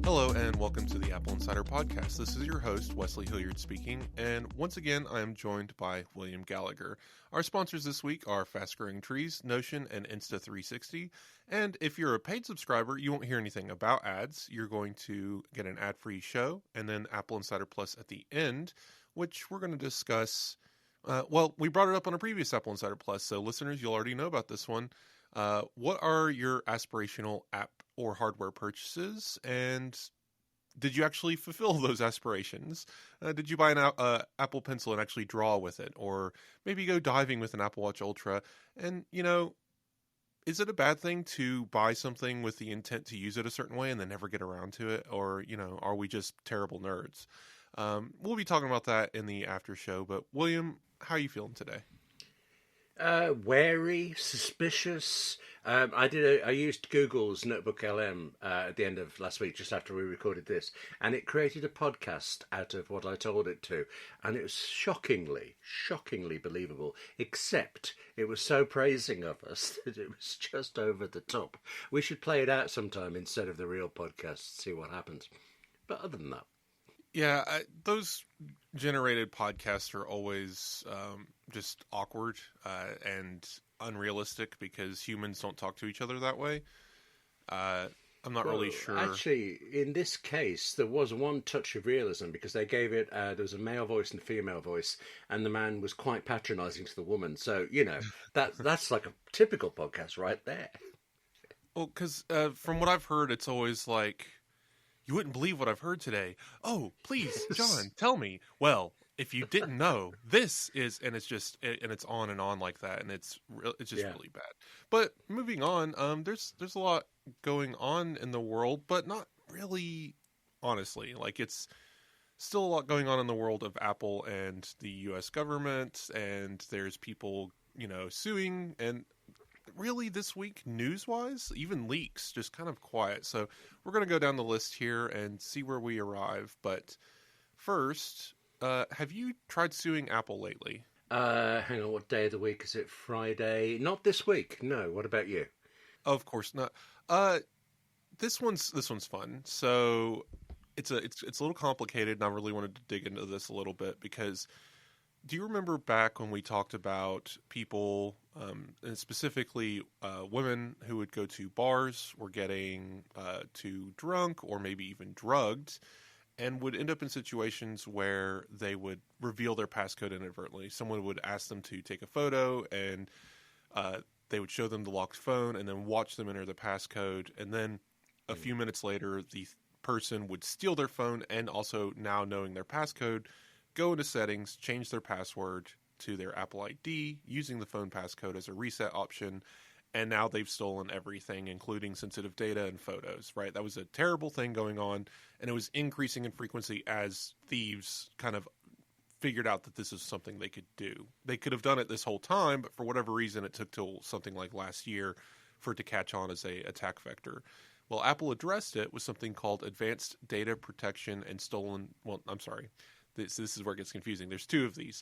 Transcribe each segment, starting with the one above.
Hello and welcome to the AppleInsider Podcast. This is your host, Wes Hilliard speaking, and once again I am joined by William Gallagher. Our sponsors this week are Fast Growing Trees, Notion, and Insta360, and if you're a paid subscriber, you won't hear anything about ads. You're going to get an ad-free show, and then Apple Insider Plus at the end, which we're going to discuss. We brought it up on a previous Apple Insider Plus, so listeners, you'll already know about this one. What are your aspirational app or hardware purchases, and did you actually fulfill those aspirations? Did you buy an Apple Pencil and actually draw with it, or maybe go diving with an Apple Watch Ultra? And, is it a bad thing to buy something with the intent to use it a certain way and then never get around to it? Or, are we just terrible nerds? We'll be talking about that in the after show, but William, how are you feeling today? Wary, suspicious. I used Google's Notebook LM at the end of last week, just after we recorded this, and it created a podcast out of what I told it to, and it was shockingly believable, except it was so praising of us that it was just over the top. We should play it out sometime instead of the real podcast, see what happens. But other than that. Yeah, those generated podcasts are always just awkward and unrealistic because humans don't talk to each other that way. I'm not really sure. Actually, in this case, there was one touch of realism because they gave it, there was a male voice and a female voice, and the man was quite patronising to the woman. So, that's like a typical podcast right there. Well, because from what I've heard, it's always like, you wouldn't believe what I've heard today. Oh, please, John, tell me. Well, if you didn't know, this is, and it's on and on like that, and it's just really bad. But moving on, there's a lot going on in the world, but not really, honestly. Like, it's still a lot going on in the world of Apple and the U.S. government, and there's people, suing, and really this week, news-wise, even leaks, just kind of quiet. So we're going to go down the list here and see where we arrive. But first, have you tried suing Apple lately? Hang on, what day of the week is it? Friday? Not this week. No. What about you? Of course not. This one's fun. So it's a little complicated, and I really wanted to dig into this a little bit because do you remember back when we talked about people, and specifically women who would go to bars or getting too drunk or maybe even drugged and would end up in situations where they would reveal their passcode inadvertently? Someone would ask them to take a photo, and they would show them the locked phone and then watch them enter the passcode. And then a few minutes later, the person would steal their phone and also, now knowing their passcode, go into settings, change their password to their Apple ID using the phone passcode as a reset option, and now they've stolen everything, including sensitive data and photos, right? That was a terrible thing going on, and it was increasing in frequency as thieves kind of figured out that this is something they could do. They could have done it this whole time, but for whatever reason, it took till something like last year for it to catch on as a attack vector. Well, Apple addressed it with something called Advanced Data Protection and Stolen... Well, I'm sorry. This is where it gets confusing. There's two of these.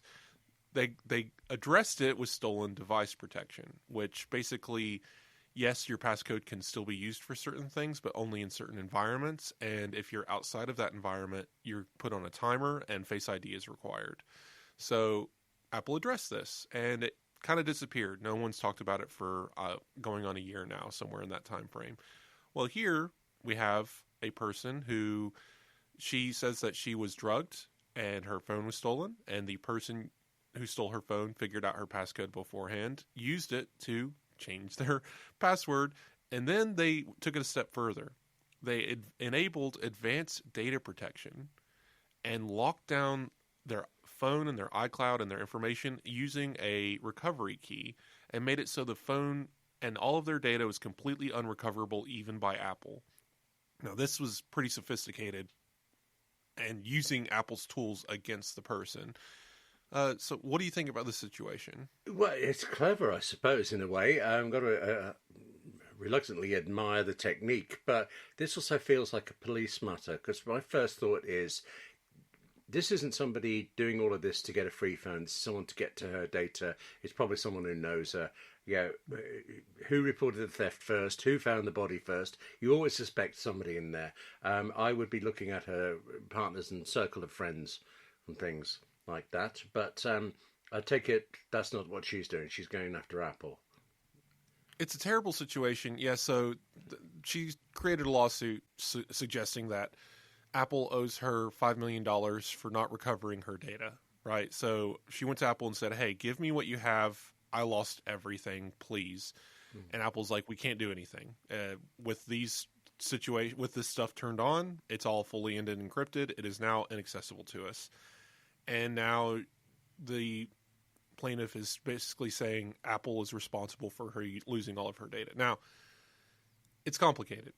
They addressed it with stolen device protection, which basically, yes, your passcode can still be used for certain things, but only in certain environments. And if you're outside of that environment, you're put on a timer and Face ID is required. So Apple addressed this, and it kind of disappeared. No one's talked about it for going on a year now, somewhere in that time frame. Well, here we have a person who, she says that she was drugged and her phone was stolen, and the person who stole her phone figured out her passcode beforehand, used it to change their password, and then they took it a step further. They enabled advanced data protection and locked down their phone and their iCloud and their information using a recovery key, and made it so the phone and all of their data was completely unrecoverable even by Apple. Now, this was pretty sophisticated and using Apple's tools against the person. So what do you think about this situation? Well, it's clever, I suppose, in a way. I've got to reluctantly admire the technique, but this also feels like a police matter, because my first thought is, this isn't somebody doing all of this to get a free phone. This is someone to get to her data. It's probably someone who knows her. who reported the theft first, who found the body first. You always suspect somebody in there. I would be looking at her partners and circle of friends and things like that. But I take it that's not what she's doing. She's going after Apple. It's a terrible situation. Yeah, so she created a lawsuit suggesting that Apple owes her $5 million for not recovering her data, right? So she went to Apple and said, hey, give me what you have. I lost everything, please. And Apple's like, we can't do anything. With this stuff turned on, it's all fully ended and encrypted. It is now inaccessible to us. And now the plaintiff is basically saying Apple is responsible for her losing all of her data. Now, it's complicated,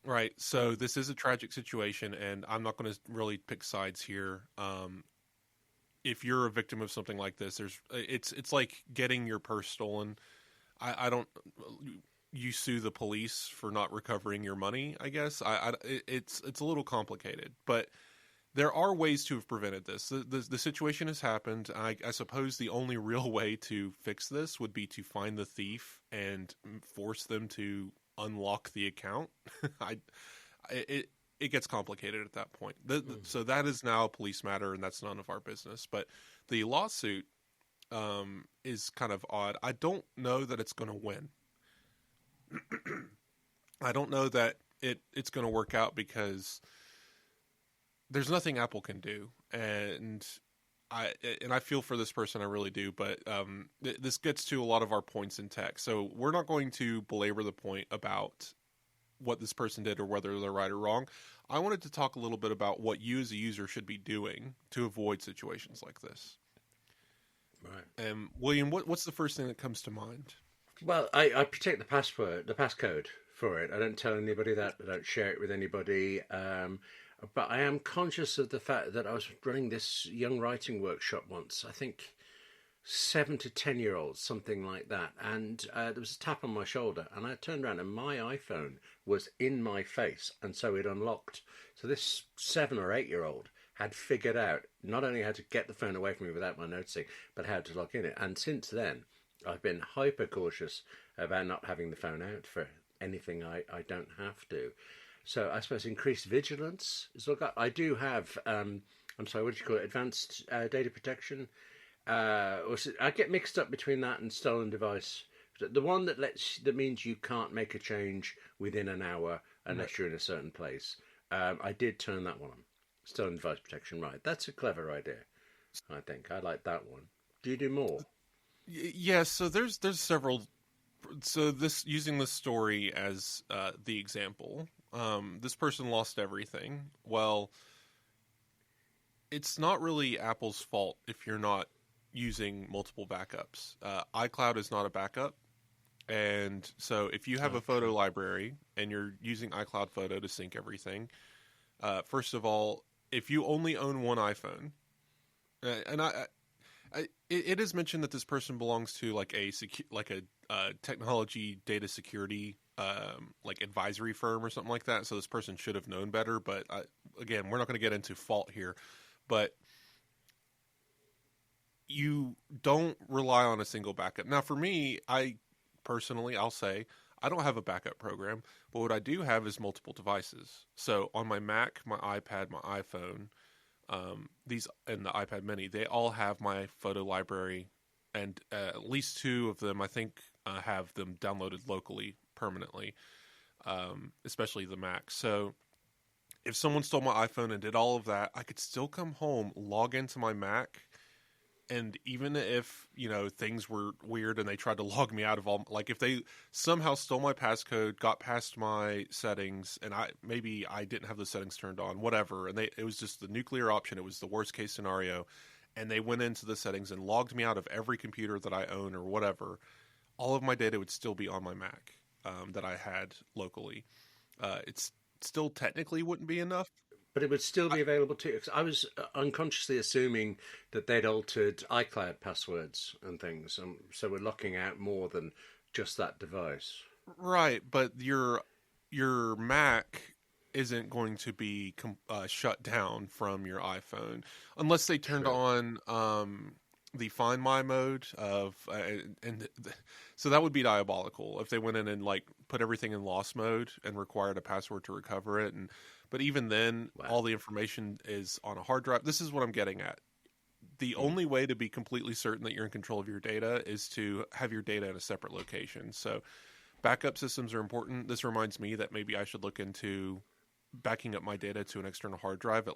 right? So this is a tragic situation, and I'm not going to really pick sides here. If you're a victim of something like this, it's like getting your purse stolen. I don't. You sue the police for not recovering your money, I guess. It's a little complicated, but there are ways to have prevented this. The situation has happened. I suppose the only real way to fix this would be to find the thief and force them to unlock the account. It gets complicated at that point. So that is now a police matter, and that's none of our business. But the lawsuit is kind of odd. I don't know that it's going to win. I don't know that it's going to work out because there's nothing Apple can do, and I feel for this person, I really do. But this gets to a lot of our points in tech, so we're not going to belabor the point about what this person did or whether they're right or wrong. I wanted to talk a little bit about what you as a user should be doing to avoid situations like this. Right. William, what's the first thing that comes to mind? Well, I protect the passcode for it. I don't tell anybody that. I don't share it with anybody. But I am conscious of the fact that I was running this young writing workshop once. I think 7 to 10-year-olds, something like that. And there was a tap on my shoulder, and I turned around, and my iPhone was in my face, and so it unlocked. So this 7 or 8-year-old had figured out not only how to get the phone away from me without my noticing, but how to lock in it. And since then, I've been hyper cautious about not having the phone out for anything I don't have to. So I suppose increased vigilance. So I do have, I'm sorry, what do you call it? Advanced data protection. I get mixed up between that and stolen device. The one that means you can't make a change within an hour unless you're in a certain place. I did turn that one on. Stolen device protection, right? That's a clever idea. I think I like that one. Do you do more? Yeah. So there's several. So using this story as the example, this person lost everything. Well, it's not really Apple's fault if you're not using multiple backups. iCloud is not a backup. And so if you have a photo library and you're using iCloud Photo to sync everything, first of all, if you only own one iPhone, and it is mentioned that this person belongs to like a technology data security like advisory firm or something like that. So this person should have known better. But again, we're not going to get into fault here. But you don't rely on a single backup. Now, for me, I'll say I don't have a backup program, but what I do have is multiple devices. So on my Mac, my iPad, my iPhone, these and the iPad Mini, they all have my photo library, and at least 2 of them, I think, have them downloaded locally permanently, especially the Mac. So if someone stole my iPhone and did all of that, I could still come home, log into my Mac, and even if, things were weird and they tried to log me out of all, like if they somehow stole my passcode, got past my settings, and maybe I didn't have the settings turned on, whatever, and it was just the nuclear option, it was the worst case scenario, and they went into the settings and logged me out of every computer that I own or whatever, all of my data would still be on my Mac that I had locally. It's still technically wouldn't be enough. But it would still be available to you. 'Cause I was unconsciously assuming that they'd altered iCloud passwords and things, so we're locking out more than just that device. Right, but your Mac isn't going to be shut down from your iPhone unless they turned on the Find My mode of, so that would be diabolical if they went in and like put everything in lost mode and required a password to recover it. But even then, Wow. all the information is on a hard drive. This is what I'm getting at. The only way to be completely certain that you're in control of your data is to have your data in a separate location. So backup systems are important. This reminds me that maybe I should look into backing up my data to an external hard drive,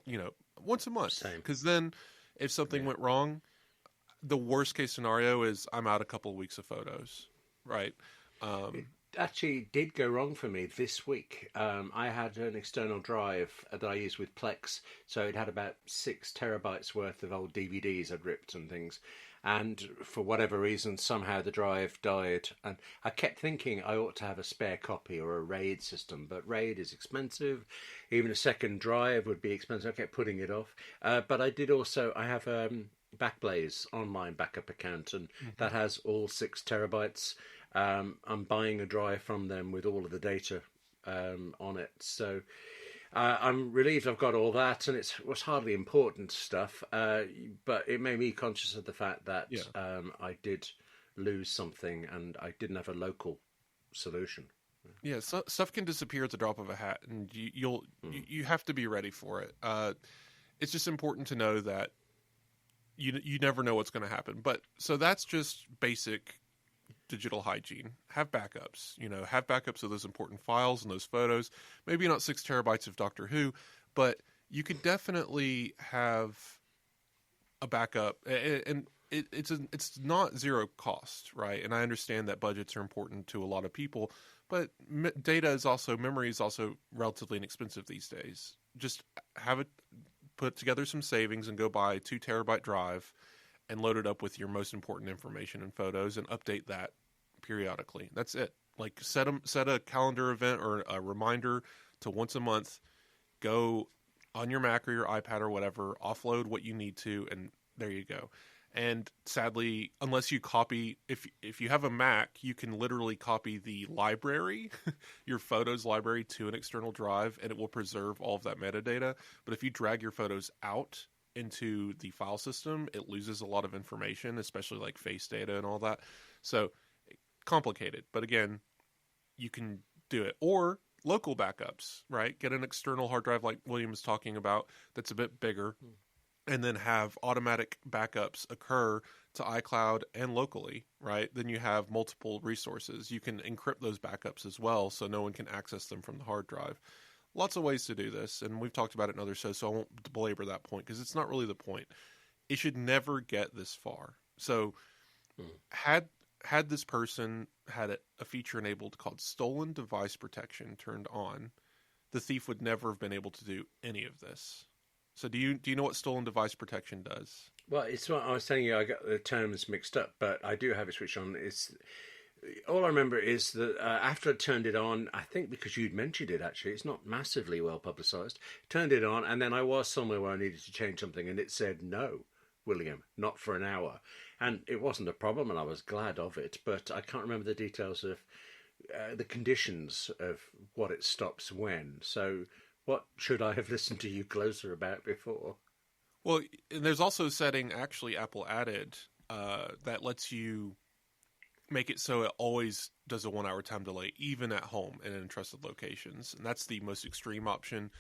once a month. Same. Because then if something went wrong, the worst case scenario is I'm out a couple of weeks of photos, right? It actually did go wrong for me this week. I had an external drive that I used with Plex, so it had about 6 terabytes worth of old DVDs I'd ripped and things. And for whatever reason, somehow the drive died. And I kept thinking I ought to have a spare copy or a RAID system, but RAID is expensive. Even a second drive would be expensive. I kept putting it off. But I have Backblaze online backup account, and that has all 6 terabytes. I'm buying a drive from them with all of the data on it. So I'm relieved I've got all that, and it was hardly important stuff, but it made me conscious of the fact that I did lose something and I didn't have a local solution. Yeah, stuff can disappear at the drop of a hat, and you have to be ready for it. It's just important to know that you never know what's going to happen. But so that's just basic digital hygiene. Have backups. Have backups of those important files and those photos. Maybe not 6 terabytes of Doctor Who, but you could definitely have a backup, and it's not zero cost, right? And I understand that budgets are important to a lot of people, but memory is also relatively inexpensive these days. Just put together some savings and go buy a 2 terabyte drive and load it up with your most important information and photos and update that periodically. That's it. Like set a calendar event or a reminder to once a month, go on your Mac or your iPad or whatever, offload what you need to, and there you go. And sadly, unless you copy, if you have a Mac, you can literally copy the library, your photos library, to an external drive, and it will preserve all of that metadata. But if you drag your photos out into the file system, it loses a lot of information, especially like face data and all that. So complicated, but again, you can do it. Or local backups, right? Get an external hard drive like William was talking about that's a bit bigger, and then have automatic backups occur to iCloud and locally, right? Then you have multiple resources. You can encrypt those backups as well, so no one can access them from the hard drive. Lots of ways to do this, and we've talked about it in other shows, so I won't belabor that point because it's not really the point. It should never get this far. So had this person had a feature enabled called stolen device protection turned on, the thief would never have been able to do any of this. So do you know what stolen device protection does? Well, it's what I was telling you. I got the terms mixed up, but I do have it switched on. All I remember is that after I turned it on, I think because you'd mentioned it, actually, it's not massively well publicised, turned it on, and then I was somewhere where I needed to change something, and it said, no, William, not for an hour. And it wasn't a problem, and I was glad of it, but I can't remember the details of the conditions of what it stops when. So what should I have listened to you closer about before? Well, and there's also a setting, actually, Apple added that lets you make it so it always does a 1 hour time delay, even at home and in trusted locations. And that's the most extreme option.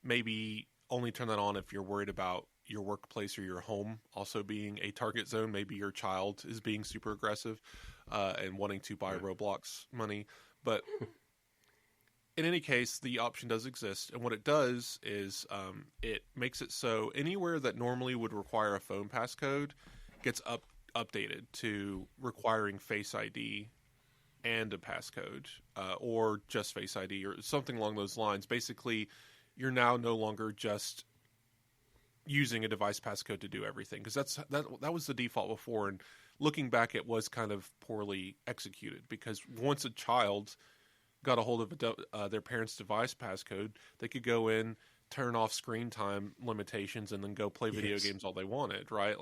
Maybe only turn that on if you're worried about your workplace or your home also being a target zone. Maybe your child is being super aggressive and wanting to buy Roblox money. But in any case, the option does exist. And what it does is it makes it so anywhere that normally would require a phone passcode gets updated to requiring Face ID and a passcode, or just Face ID or something along those lines. Basically, you're now no longer just using a device passcode to do everything, because that was the default before. And looking back, it was kind of poorly executed, because once a child got a hold of their parents' device passcode, they could go in, turn off screen time limitations, and then go play video games all they wanted, right?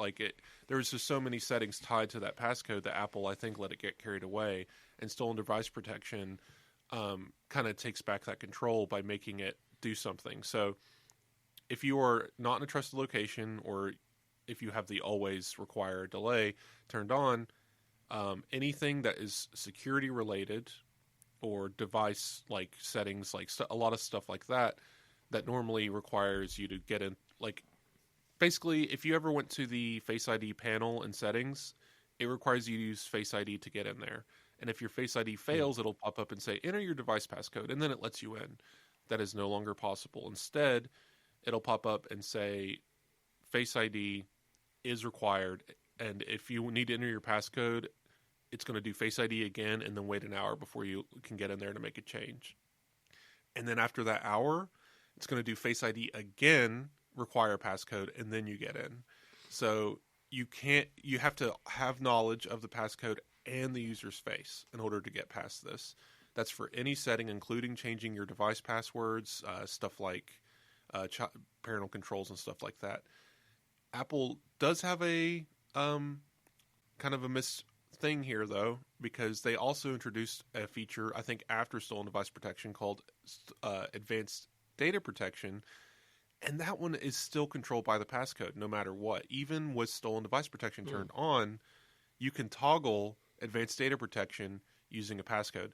There was just so many settings tied to that passcode that Apple, I think, let it get carried away. And stolen device protection kind of takes back that control by making it do something. So if you are not in a trusted location, or if you have the always require delay turned on, anything that is security related or device like settings, like a lot of stuff like that, that normally requires you to get in, like basically if you ever went to the Face ID panel in settings, it requires you to use Face ID to get in there. And if your Face ID fails, it'll pop up and say, enter your device passcode, and then it lets you in. That is no longer possible. Instead, it'll pop up and say, Face ID is required, and if you need to enter your passcode, it's going to do Face ID again and then wait an hour before you can get in there to make a change. And then after that hour, it's going to do Face ID again, require passcode, and then you get in. So you have to have knowledge of the passcode and the user's face in order to get past this. That's for any setting, including changing your device passwords, stuff like parental controls and stuff like that. Apple does have a kind of a thing here, though, because they also introduced a feature, I think, after stolen device protection called advanced data protection, and that one is still controlled by the passcode no matter what. Even with stolen device protection turned on, you can toggle advanced data protection using a passcode,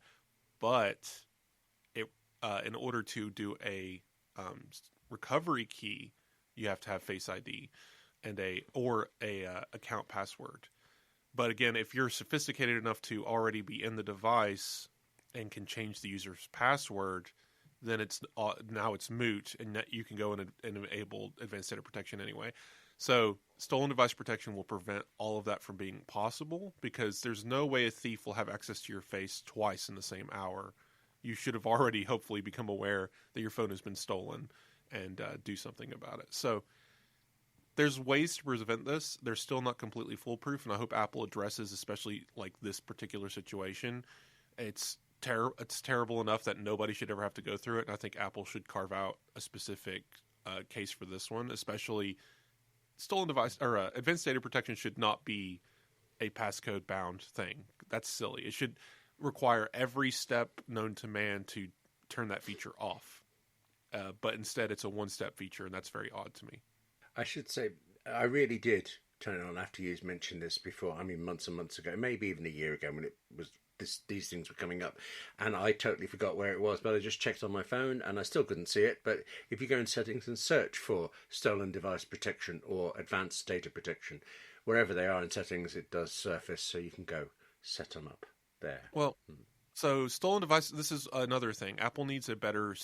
but in order to do a recovery key, you have to have Face ID and a account password. But again, if you're sophisticated enough to already be in the device and can change the user's password, then it's moot, and you can go and enable advanced data protection anyway. So stolen device protection will prevent all of that from being possible, because there's no way a thief will have access to your face twice in the same hour. You should have already hopefully become aware that your phone has been stolen and do something about it. So there's ways to prevent this. They're still not completely foolproof, and I hope Apple addresses, especially like this particular situation. It's terrible enough that nobody should ever have to go through it, and I think Apple should carve out a specific case for this one. Especially stolen device or advanced data protection should not be a passcode bound thing. That's silly. It should require every step known to man to turn that feature off. But instead, it's a one-step feature, and that's very odd to me. I should say, I really did turn it on after you mentioned this before. I mean, months and months ago, maybe even a year ago, when it was these things were coming up, and I totally forgot where it was. But I just checked on my phone, and I still couldn't see it. But if you go in settings and search for stolen device protection or advanced data protection, wherever they are in settings, it does surface. So you can go set them up there. Well, so stolen device. This is another thing. Apple needs a better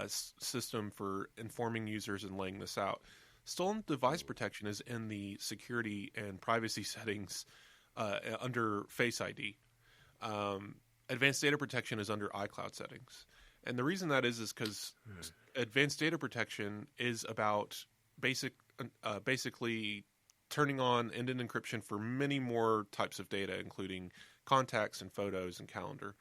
system for informing users and laying this out. Stolen device protection is in the security and privacy settings under Face ID. Advanced data protection is under iCloud settings. And the reason that is because advanced data protection is about basically turning on end-to-end encryption for many more types of data, including contacts and photos and calendar.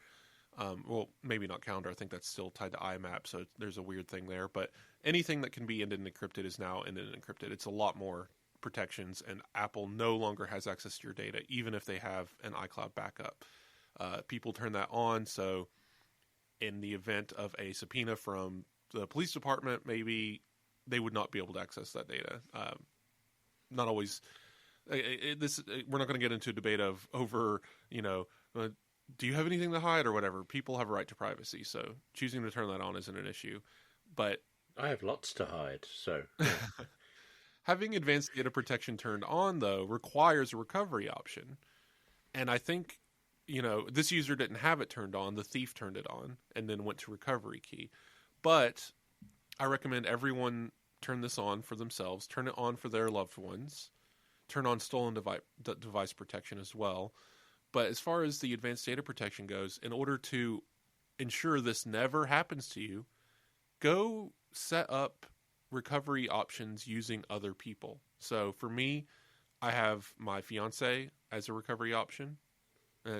Well, maybe not calendar. I think that's still tied to IMAP, so there's a weird thing there. But anything that can be end-to-end encrypted is now end-to-end encrypted. It's a lot more protections, and Apple no longer has access to your data, even if they have an iCloud backup. People turn that on, so in the event of a subpoena from the police department, maybe they would not be able to access that data. Not always. We're not going to get into a debate over, do you have anything to hide or whatever? People have a right to privacy, so choosing to turn that on isn't an issue. But I have lots to hide, so having advanced data protection turned on, though, requires a recovery option. And I think, this user didn't have it turned on. The thief turned it on and then went to recovery key. But I recommend everyone turn this on for themselves, turn it on for their loved ones, turn on stolen device protection as well. But as far as the advanced data protection goes, in order to ensure this never happens to you, go set up recovery options using other people. So for me, I have my fiance as a recovery option.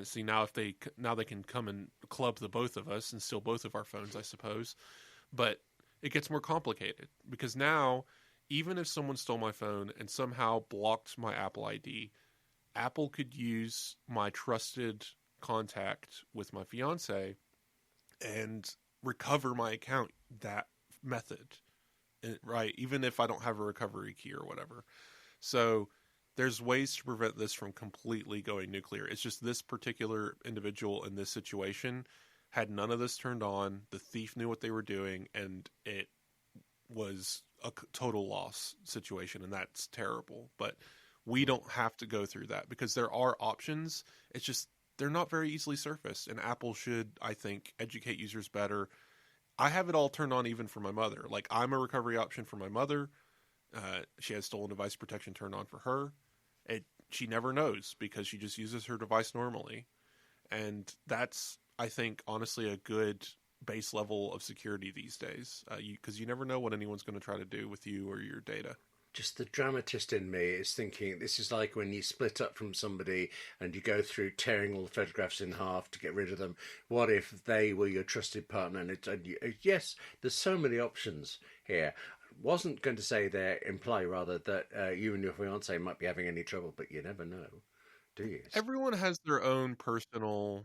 See, now they can come and club the both of us and steal both of our phones, I suppose. But it gets more complicated because now, even if someone stole my phone and somehow blocked my Apple ID, Apple could use my trusted contact with my fiance and recover my account that method, right? Even if I don't have a recovery key or whatever. So there's ways to prevent this from completely going nuclear. It's just this particular individual in this situation had none of this turned on. The thief knew what they were doing, and it was a total loss situation, and that's terrible. But we don't have to go through that because there are options. It's just they're not very easily surfaced, and Apple should, I think, educate users better. I have it all turned on even for my mother. Like, I'm a recovery option for my mother. She has stolen device protection turned on for her. She never knows because she just uses her device normally. And that's, I think, honestly, a good base level of security these days. Because you never know what anyone's going to try to do with you or your data. Just the dramatist in me is thinking this is like when you split up from somebody and you go through tearing all the photographs in half to get rid of them. What if they were your trusted partner? Yes, there's so many options here. Wasn't going to say there, imply rather that you and your fiance might be having any trouble, but you never know, do you? Everyone has their own personal,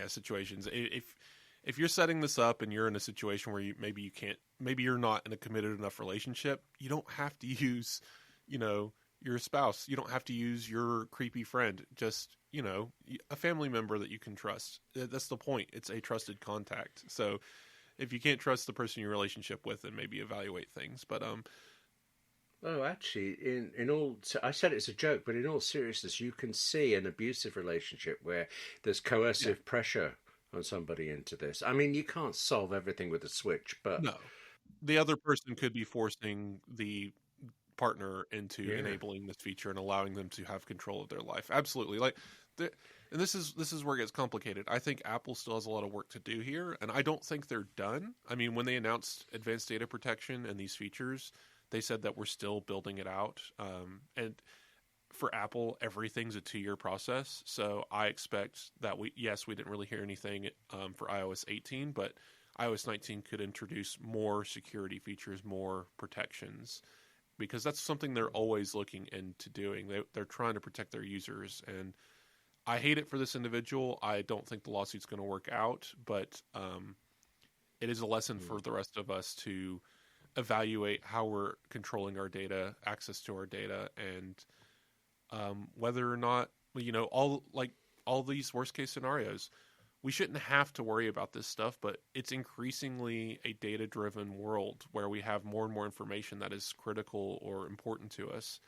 situations. If you're setting this up and you're in a situation where maybe you're not in a committed enough relationship, you don't have to use, your spouse. You don't have to use your creepy friend. Just, a family member that you can trust. That's the point. It's a trusted contact. So if you can't trust the person you're in a relationship with, then maybe evaluate things. But Oh, actually, in all, I said it's a joke, but in all seriousness, you can see an abusive relationship where there's coercive pressure on somebody into this. I mean, you can't solve everything with a switch, but no, the other person could be forcing the partner into enabling this feature and allowing them to have control of their life. Absolutely. And this is where it gets complicated. I think Apple still has a lot of work to do here, and I don't think they're done. I mean, when they announced advanced data protection and these features, they said that we're still building it out. And for Apple, everything's a 2-year process. So I expect that we didn't really hear anything for iOS 18, but iOS 19 could introduce more security features, more protections, because that's something they're always looking into doing. They're trying to protect their users, and I hate it for this individual. I don't think the lawsuit's going to work out, but it is a lesson for the rest of us to evaluate how we're controlling our data, access to our data, and whether or not, all these worst case scenarios, we shouldn't have to worry about this stuff, but it's increasingly a data-driven world where we have more and more information that is critical or important to us.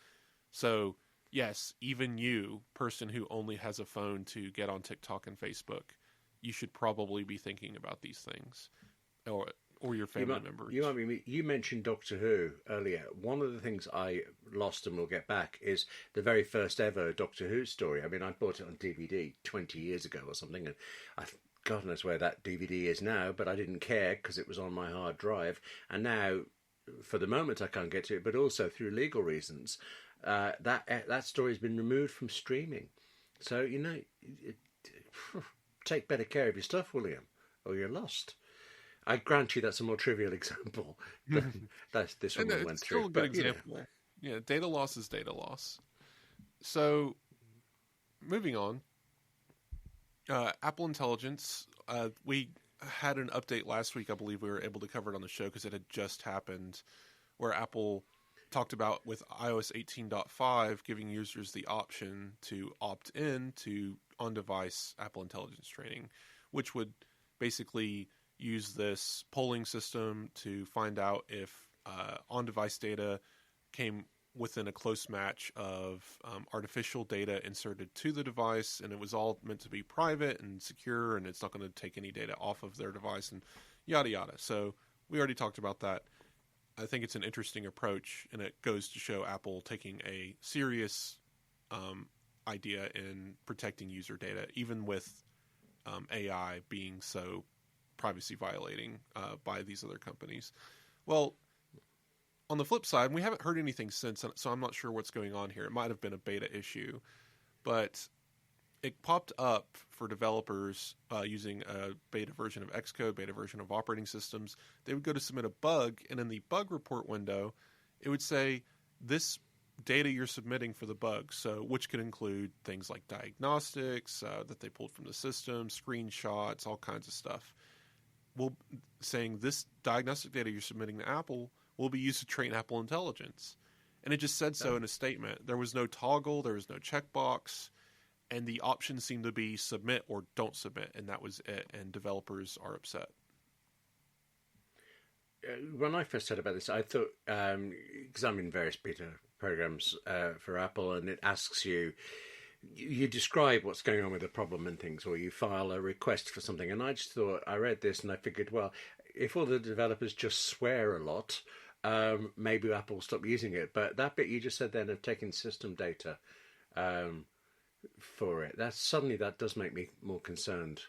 So yes, even you, person who only has a phone to get on TikTok and Facebook, you should probably be thinking about these things, or your family members. You mentioned Doctor Who earlier. One of the things I lost and will get back is the very first ever Doctor Who story. I mean, I bought it on DVD 20 years ago or something, and God knows where that DVD is now, but I didn't care because it was on my hard drive. And now, for the moment, I can't get to it, but also through legal reasons, that story has been removed from streaming. So, take better care of your stuff, William, or you're lost. I grant you that's a more trivial example than this one went through. It's still a good example. Yeah, data loss is data loss. So, moving on, Apple Intelligence. We had an update last week. I believe we were able to cover it on the show because it had just happened, where Apple talked about with iOS 18.5 giving users the option to opt in to on-device Apple Intelligence training, which would basically use this polling system to find out if on-device data came within a close match of artificial data inserted to the device, and it was all meant to be private and secure, and it's not going to take any data off of their device, and yada yada. So we already talked about that. I think it's an interesting approach, and it goes to show Apple taking a serious idea in protecting user data, even with AI being so privacy violating by these other companies. Well, on the flip side, we haven't heard anything since, so I'm not sure what's going on here. It might have been a beta issue, but it popped up for developers using a beta version of Xcode, beta version of operating systems. They would go to submit a bug, and in the bug report window, it would say this data you're submitting for the bug, so which could include things like diagnostics that they pulled from the system, screenshots, all kinds of stuff. Well, saying this diagnostic data you're submitting to Apple will be used to train Apple Intelligence. And it just said so in a statement. There was no toggle, there was no checkbox, and the options seemed to be submit or don't submit, and that was it. And developers are upset. When I first heard about this, I thought, because I'm in various beta programs for Apple, and it asks you describe what's going on with the problem and things, or you file a request for something. And I just thought, I read this and I figured, well, if all the developers just swear a lot, maybe Apple will stop using it. But that bit you just said then of taking system data for it, that does make me more concerned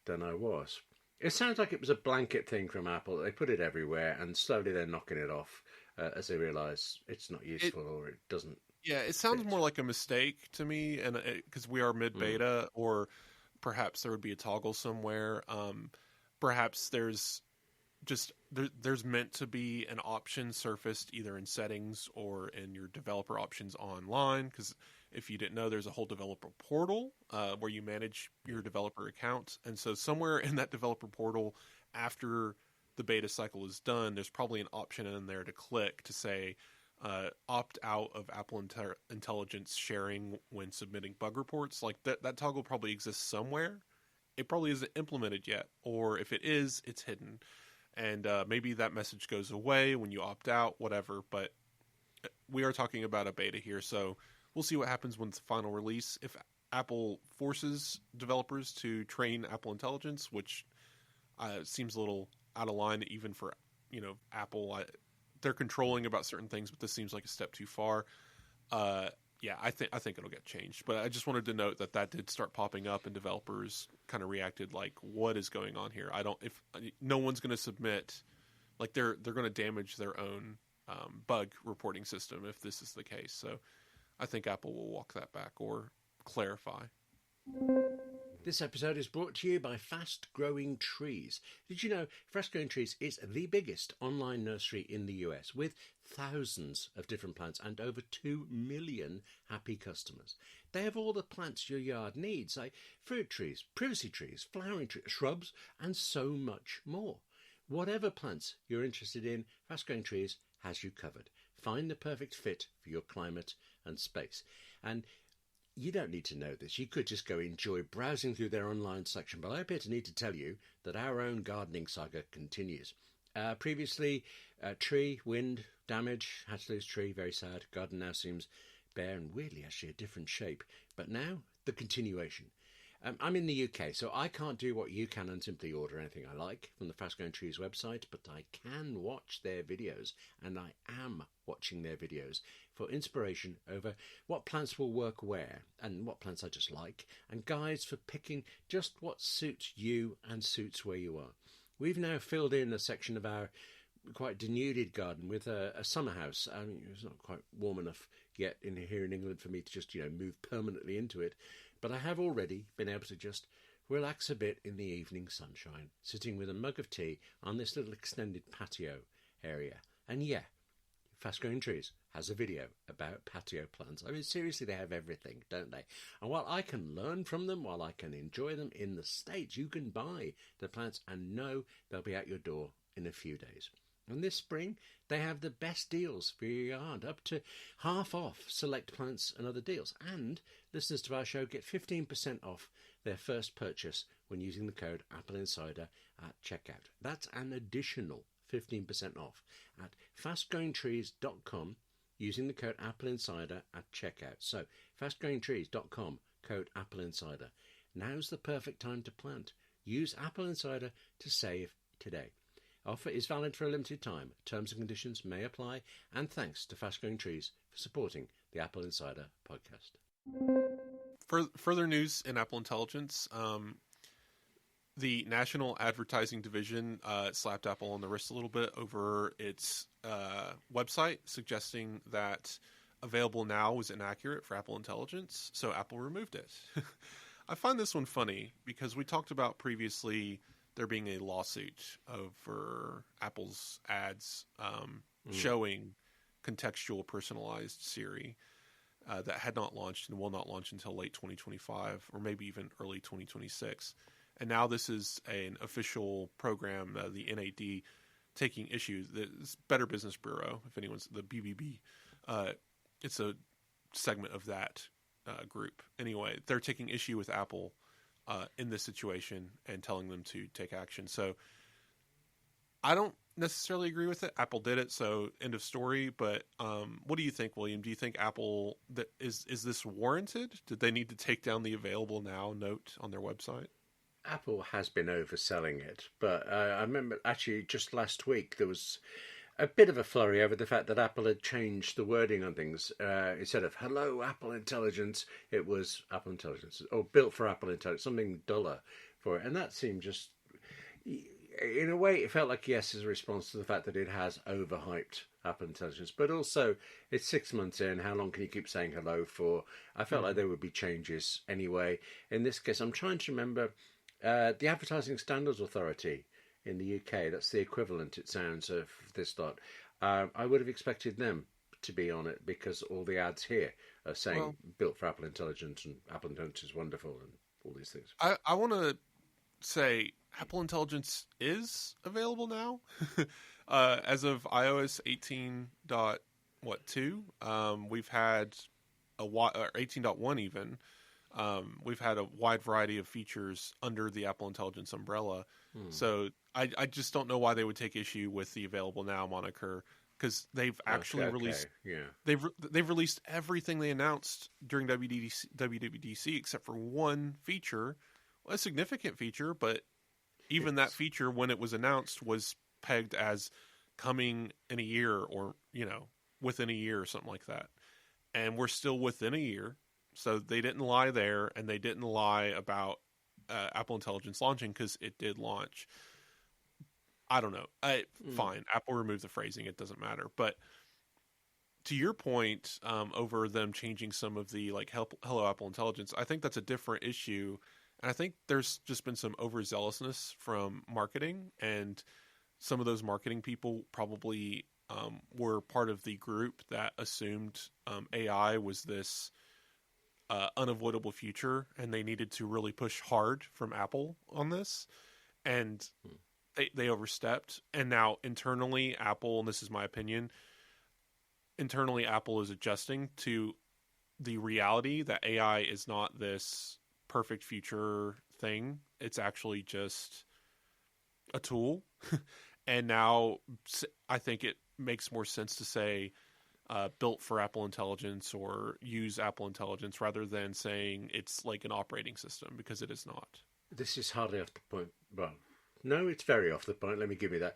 than I was. It sounds like it was a blanket thing from Apple. They put it everywhere, and slowly they're knocking it off as they realise it's not useful or it doesn't. Yeah, it sounds more like a mistake to me, and because we are mid-beta, or perhaps there would be a toggle somewhere. Perhaps there's meant to be an option surfaced either in settings or in your developer options online, because if you didn't know, there's a whole developer portal where you manage your developer accounts. And so somewhere in that developer portal, after the beta cycle is done, there's probably an option in there to click to say opt out of Apple Intelligence sharing when submitting bug reports. Like that toggle probably exists somewhere. It probably isn't implemented yet, or if it is, it's hidden. And maybe that message goes away when you opt out, whatever. But we are talking about a beta here, so we'll see what happens when it's the final release. If Apple forces developers to train Apple Intelligence, which seems a little out of line even for Apple. They're controlling about certain things, but this seems like a step too far. I think it'll get changed. But I just wanted to note that did start popping up, and developers kind of reacted like, "What is going on here?" If no one's going to submit, like they're going to damage their own bug reporting system if this is the case. So I think Apple will walk that back or clarify. This episode is brought to you by Fast Growing Trees. Did you know Fast Growing Trees is the biggest online nursery in the US, with thousands of different plants and over 2 million happy customers? They have all the plants your yard needs, like fruit trees, privacy trees, flowering trees, shrubs, and so much more. Whatever plants you're interested in, Fast Growing Trees has you covered. Find the perfect fit for your climate and space. And you don't need to know this. You could just go enjoy browsing through their online section, but I appear to need to tell you that our own gardening saga continues. Previously, tree, wind, damage, had to lose tree, very sad. Garden now seems bare and weirdly actually a different shape. But now, the continuation. I'm in the UK, so I can't do what you can and simply order anything I like from the Fast Growing Trees website, but I can watch their videos, and I am watching their videos for inspiration over what plants will work where and what plants I just like, and guides for picking just what suits you and suits where you are. We've now filled in a section of our quite denuded garden with a summer house. I mean, it's not quite warm enough yet here in England for me to just move permanently into it. But I have already been able to just relax a bit in the evening sunshine, sitting with a mug of tea on this little extended patio area. And yeah, Fast Growing Trees has a video about patio plants. I mean, seriously, they have everything, don't they? And while I can learn from them, while I can enjoy them in the States, you can buy the plants and know they'll be at your door in a few days. And this spring, they have the best deals for your yard, up to half off select plants and other deals. And listeners to our show get 15% off their first purchase when using the code AppleInsider at checkout. That's an additional 15% off at fastgrowingtrees.com using the code AppleInsider at checkout. So, fastgrowingtrees.com, code AppleInsider. Now's the perfect time to plant. Use Apple Insider to save today. Offer is valid for a limited time. Terms and conditions may apply. And thanks to Fast Growing Trees for supporting the Apple Insider podcast. Further news in Apple Intelligence. The National Advertising Division slapped Apple on the wrist a little bit over its website, suggesting that available now was inaccurate for Apple Intelligence, so Apple removed it. I find this one funny because we talked about previously there being a lawsuit over Apple's ads showing contextual personalized Siri that had not launched and will not launch until late 2025 or maybe even early 2026. And now this is an official program, the NAD, taking issue. The Better Business Bureau, if anyone's the BBB, it's a segment of that group. Anyway, they're taking issue with Apple in this situation and telling them to take action. So I don't necessarily agree with it. Apple did it, so end of story. But what do you think, William? Do you think Apple is this warranted? Did they need to take down the available now note on their website? Apple has been overselling it, but I remember actually just last week there was a bit of a flurry over the fact that Apple had changed the wording on things. Instead of "Hello, Apple Intelligence," it was "Apple Intelligence" or "Built for Apple Intelligence," something duller for it, and that seemed just. In a way, it felt like yes, as a response to the fact that it has overhyped Apple Intelligence, but also it's 6 months in. How long can you keep saying hello for? I felt like there would be changes anyway. In this case, I'm trying to remember the Advertising Standards Authority in the UK. That's the equivalent, it sounds, of this lot. I would have expected them to be on it because all the ads here are saying "Built for Apple Intelligence" and "Apple Intelligence is wonderful" and all these things. I want to say Apple Intelligence is available now. As of iOS 18.2, we've had or 18.1 even. We've had a wide variety of features under the Apple Intelligence umbrella. So I just don't know why they would take issue with the available now moniker, because they've actually released. Yeah. They've released everything they announced during WWDC except for one feature, a significant feature, but even that feature, when it was announced, was pegged as coming in a year or, within a year or something like that. And we're still within a year. So they didn't lie there, and they didn't lie about Apple Intelligence launching, because it did launch. I don't know. Fine. Apple removed the phrasing. It doesn't matter. But to your point, over them changing some of the Hello Apple Intelligence, I think that's a different issue. And I think there's just been some overzealousness from marketing, and some of those marketing people probably were part of the group that assumed AI was this unavoidable future, and they needed to really push hard from Apple on this, and they overstepped. And now internally, Apple, and this is my opinion, internally Apple is adjusting to the reality that AI is not this perfect future thing. It's actually just a tool. And now I think it makes more sense to say built for Apple Intelligence or use Apple Intelligence, rather than saying it's like an operating system, because it is not. This is hardly off the point. Well, no, it's very off the point. Let me give you that.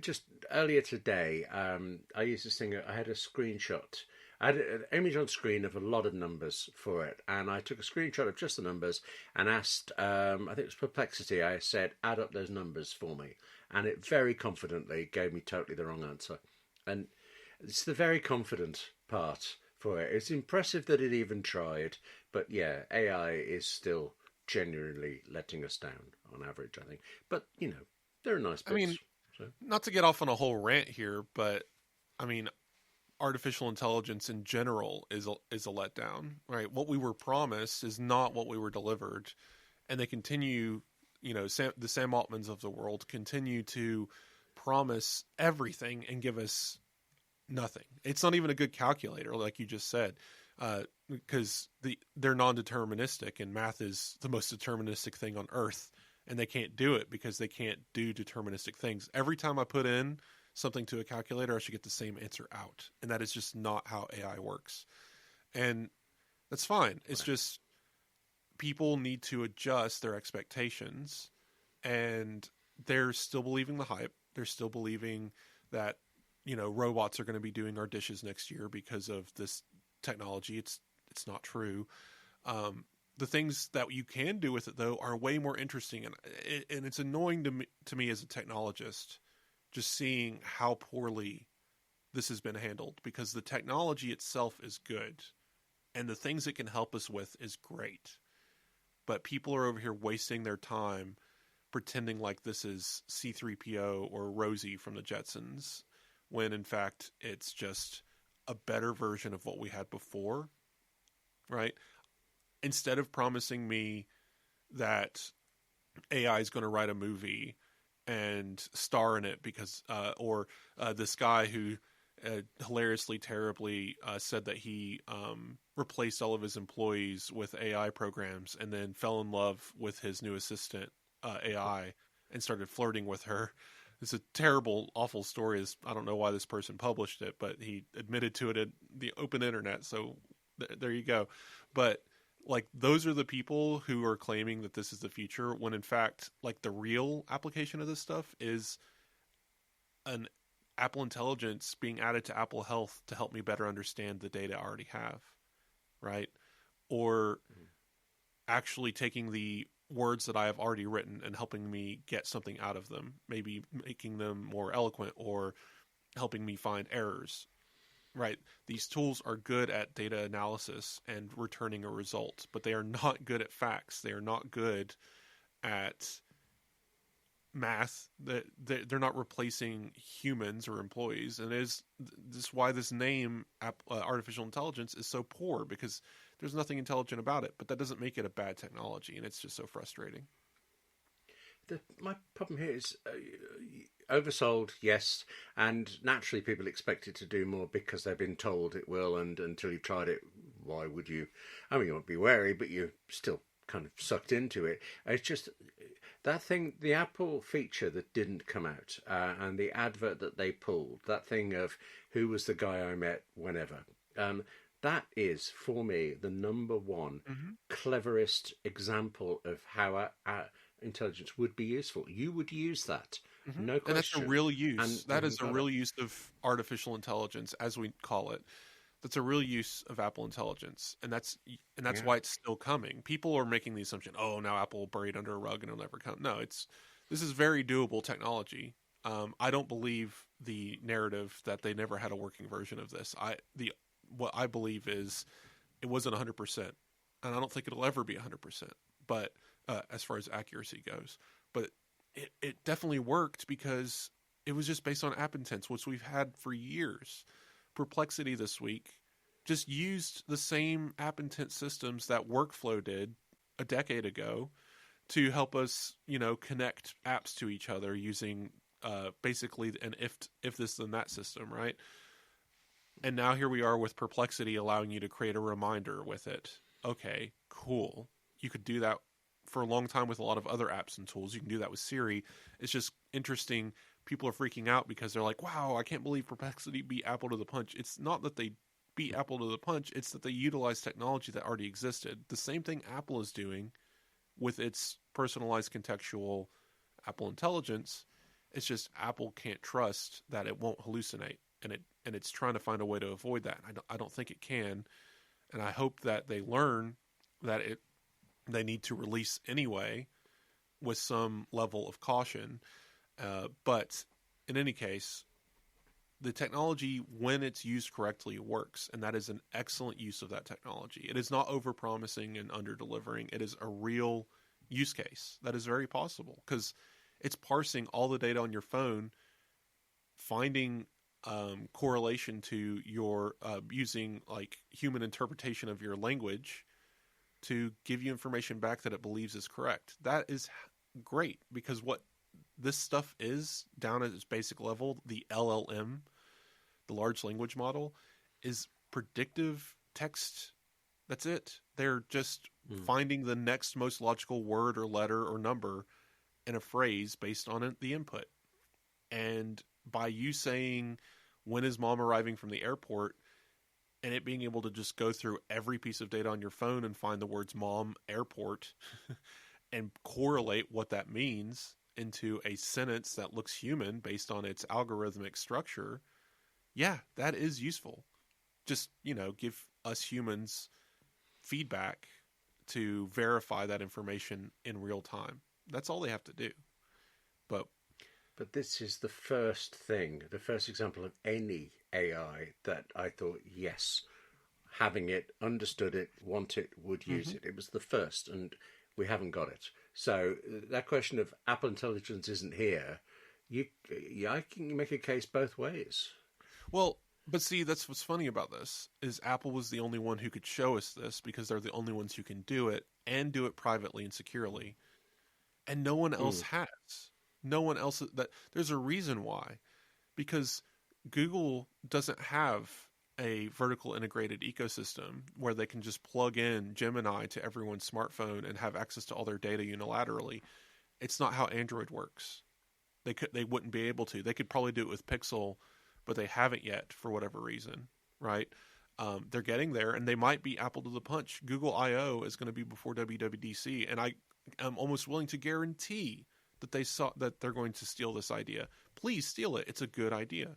Just earlier today, I used this thing. I had a screenshot. I had an image on screen of a lot of numbers for it, and I took a screenshot of just the numbers and asked, I think it was Perplexity, I said, add up those numbers for me. And it very confidently gave me totally the wrong answer. And it's the very confident part for it. It's impressive that it even tried, but yeah, AI is still genuinely letting us down on average, I think. But, there are nice bits. Not to get off on a whole rant here, but, artificial intelligence in general is a letdown, right? What we were promised is not what we were delivered, and they continue, the Sam Altmans of the world continue to promise everything and give us nothing. It's not even a good calculator, like you just said, because they're non-deterministic, and math is the most deterministic thing on earth, and they can't do it because they can't do deterministic things. Every time I put in something to a calculator, I should get the same answer out. And that is just not how AI works. And that's fine. It's just people need to adjust their expectations, and they're still believing the hype. They're still believing that, robots are going to be doing our dishes next year because of this technology. It's not true. The things that you can do with it, though, are way more interesting. And it's annoying to me as a technologist, just seeing how poorly this has been handled, because the technology itself is good and the things it can help us with is great. But people are over here wasting their time pretending like this is C-3PO or Rosie from the Jetsons, when in fact it's just a better version of what we had before, right? Instead of promising me that AI is going to write a movie and star in it because, or this guy who hilariously, terribly said that he replaced all of his employees with AI programs and then fell in love with his new assistant, AI, and started flirting with her. It's a terrible, awful story. I don't know why this person published it, but he admitted to it at the open internet. So there you go. But like, those are the people who are claiming that this is the future, when in fact, like, the real application of this stuff is an Apple Intelligence being added to Apple Health to help me better understand the data I already have, right? Or actually taking the words that I have already written and helping me get something out of them, maybe making them more eloquent or helping me find errors, right? These tools are good at data analysis and returning a result, but they are not good at facts. They are not good at math. They're not replacing humans or employees, and this is why this name artificial intelligence is so poor, because there's nothing intelligent about it. But that doesn't make it a bad technology, and it's just so frustrating. My problem here is oversold, yes, and naturally people expect it to do more because they've been told it will, and until you've tried it, why would you? I mean, you won't be wary, but you're still kind of sucked into it. It's just that thing, the Apple feature that didn't come out, and the advert that they pulled, that thing of who was the guy I met whenever, that is, for me, the number one cleverest example of how intelligence would be useful. You would use that, no question. And that's a real use. That is a real use of artificial intelligence, as we call it. That's a real use of Apple Intelligence, and that's why it's still coming. People are making the assumption, oh, now Apple will bury it under a rug and it'll never come. No, this is very doable technology. I don't believe the narrative that they never had a working version of this. What I believe is it wasn't 100%, and I don't think it'll ever be 100%. But as far as accuracy goes, but it definitely worked because it was just based on app intents, which we've had for years. Perplexity this week just used the same app intent systems that Workflow did a decade ago to help us, connect apps to each other using basically an if this then that system, right? And now here we are with Perplexity allowing you to create a reminder with it. Okay, cool. You could do that for a long time with a lot of other apps and tools. You can do that with Siri. It's just interesting. People are freaking out because they're like, wow, I can't believe Perplexity beat Apple to the punch. It's not that they beat Apple to the punch. It's that they utilize technology that already existed. The same thing Apple is doing with its personalized contextual Apple Intelligence. It's just Apple can't trust that it won't hallucinate, and it's trying to find a way to avoid that. I don't think it can, and I hope that they learn that they need to release anyway with some level of caution. But in any case, the technology, when it's used correctly, works, and that is an excellent use of that technology. It is not over-promising and under-delivering. It is a real use case that is very possible, because it's parsing all the data on your phone, finding correlation to your using like human interpretation of your language to give you information back that it believes is correct. That is great, because what this stuff is, down at its basic level, the LLM, the large language model, is predictive text. That's it. They're just finding the next most logical word or letter or number in a phrase based on the input. And by you saying, when is mom arriving from the airport, and it being able to just go through every piece of data on your phone and find the words mom, airport, and correlate what that means into a sentence that looks human based on its algorithmic structure, yeah, that is useful. Just, give us humans feedback to verify that information in real time. That's all they have to do. But this is the first example of any AI that I thought, yes, having it, understood it, want it, would use it. It was the first, and we haven't got it. So that question of Apple Intelligence isn't here. I can make a case both ways. Well, but see, that's what's funny about this, is Apple was the only one who could show us this, because they're the only ones who can do it, and do it privately and securely. And no one else has. No one else. There's a reason why. Because Google doesn't have a vertical integrated ecosystem where they can just plug in Gemini to everyone's smartphone and have access to all their data unilaterally. It's not how Android works. They wouldn't be able to. They could probably do it with Pixel, but they haven't yet for whatever reason, right? They're getting there, and they might be Apple to the punch. Google I/O is going to be before WWDC, and I am almost willing to guarantee that they're going to steal this idea. Please steal it. It's a good idea.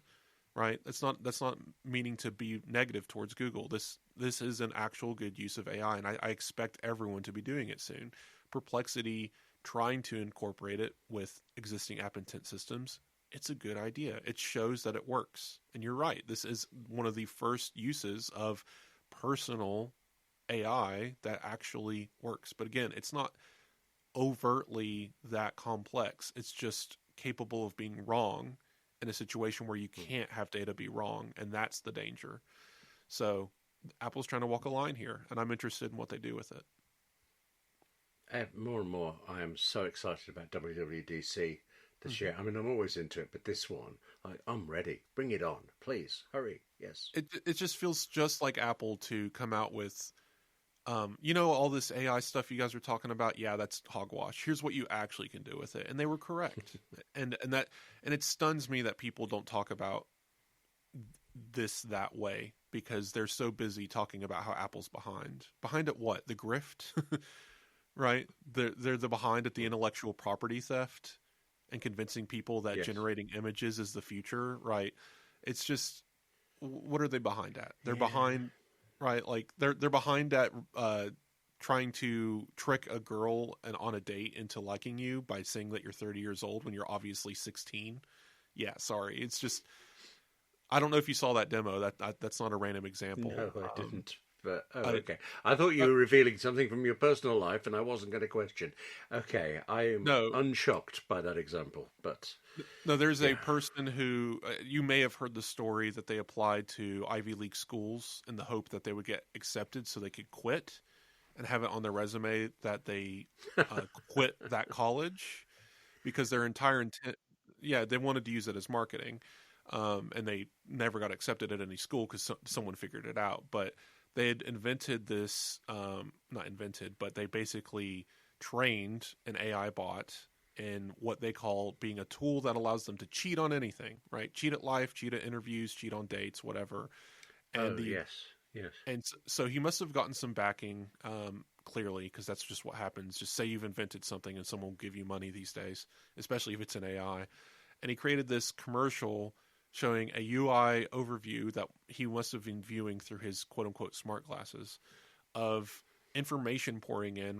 Right? That's not meaning to be negative towards Google. This is an actual good use of AI, and I expect everyone to be doing it soon. Perplexity trying to incorporate it with existing app intent systems, it's a good idea. It shows that it works. And you're right. This is one of the first uses of personal AI that actually works. But again, it's not overtly that complex. It's just capable of being wrong in a situation where you can't have data be wrong, and that's the danger. So Apple's trying to walk a line here, and I'm interested in what they do with it. More and more, I am so excited about WWDC this year. I mean, I'm always into it, but this one, I'm ready. Bring it on, please. Hurry, yes. It just feels just like Apple to come out with, all this AI stuff you guys are talking about. Yeah, that's hogwash. Here's what you actually can do with it, and they were correct. and it stuns me that people don't talk about this that way because they're so busy talking about how Apple's behind. Behind at what? The grift, right? They're the behind at the intellectual property theft and convincing people that generating images is the future, right? It's just, what are they behind at? They're behind. Right, like they're behind at trying to trick a girl on a date into liking you by saying that you're 30 years old when you're obviously 16. Yeah, sorry, it's just, I don't know if you saw that demo. That's not a random example. No, I didn't. But okay, I thought you were revealing something from your personal life, and I wasn't going to question. Okay, I am unshocked by that example, but no, there's a person who you may have heard the story that they applied to Ivy League schools in the hope that they would get accepted, so they could quit and have it on their resume that they quit that college because their entire intent, they wanted to use it as marketing, and they never got accepted at any school because someone figured it out, but they had invented this, not invented, but they basically trained an AI bot in what they call being a tool that allows them to cheat on anything, right? Cheat at life, cheat at interviews, cheat on dates, whatever. And yes. And so he must have gotten some backing, clearly, because that's just what happens. Just say you've invented something and someone will give you money these days, especially if it's an AI. And he created this commercial showing a UI overview that he must have been viewing through his quote-unquote smart glasses of information pouring in,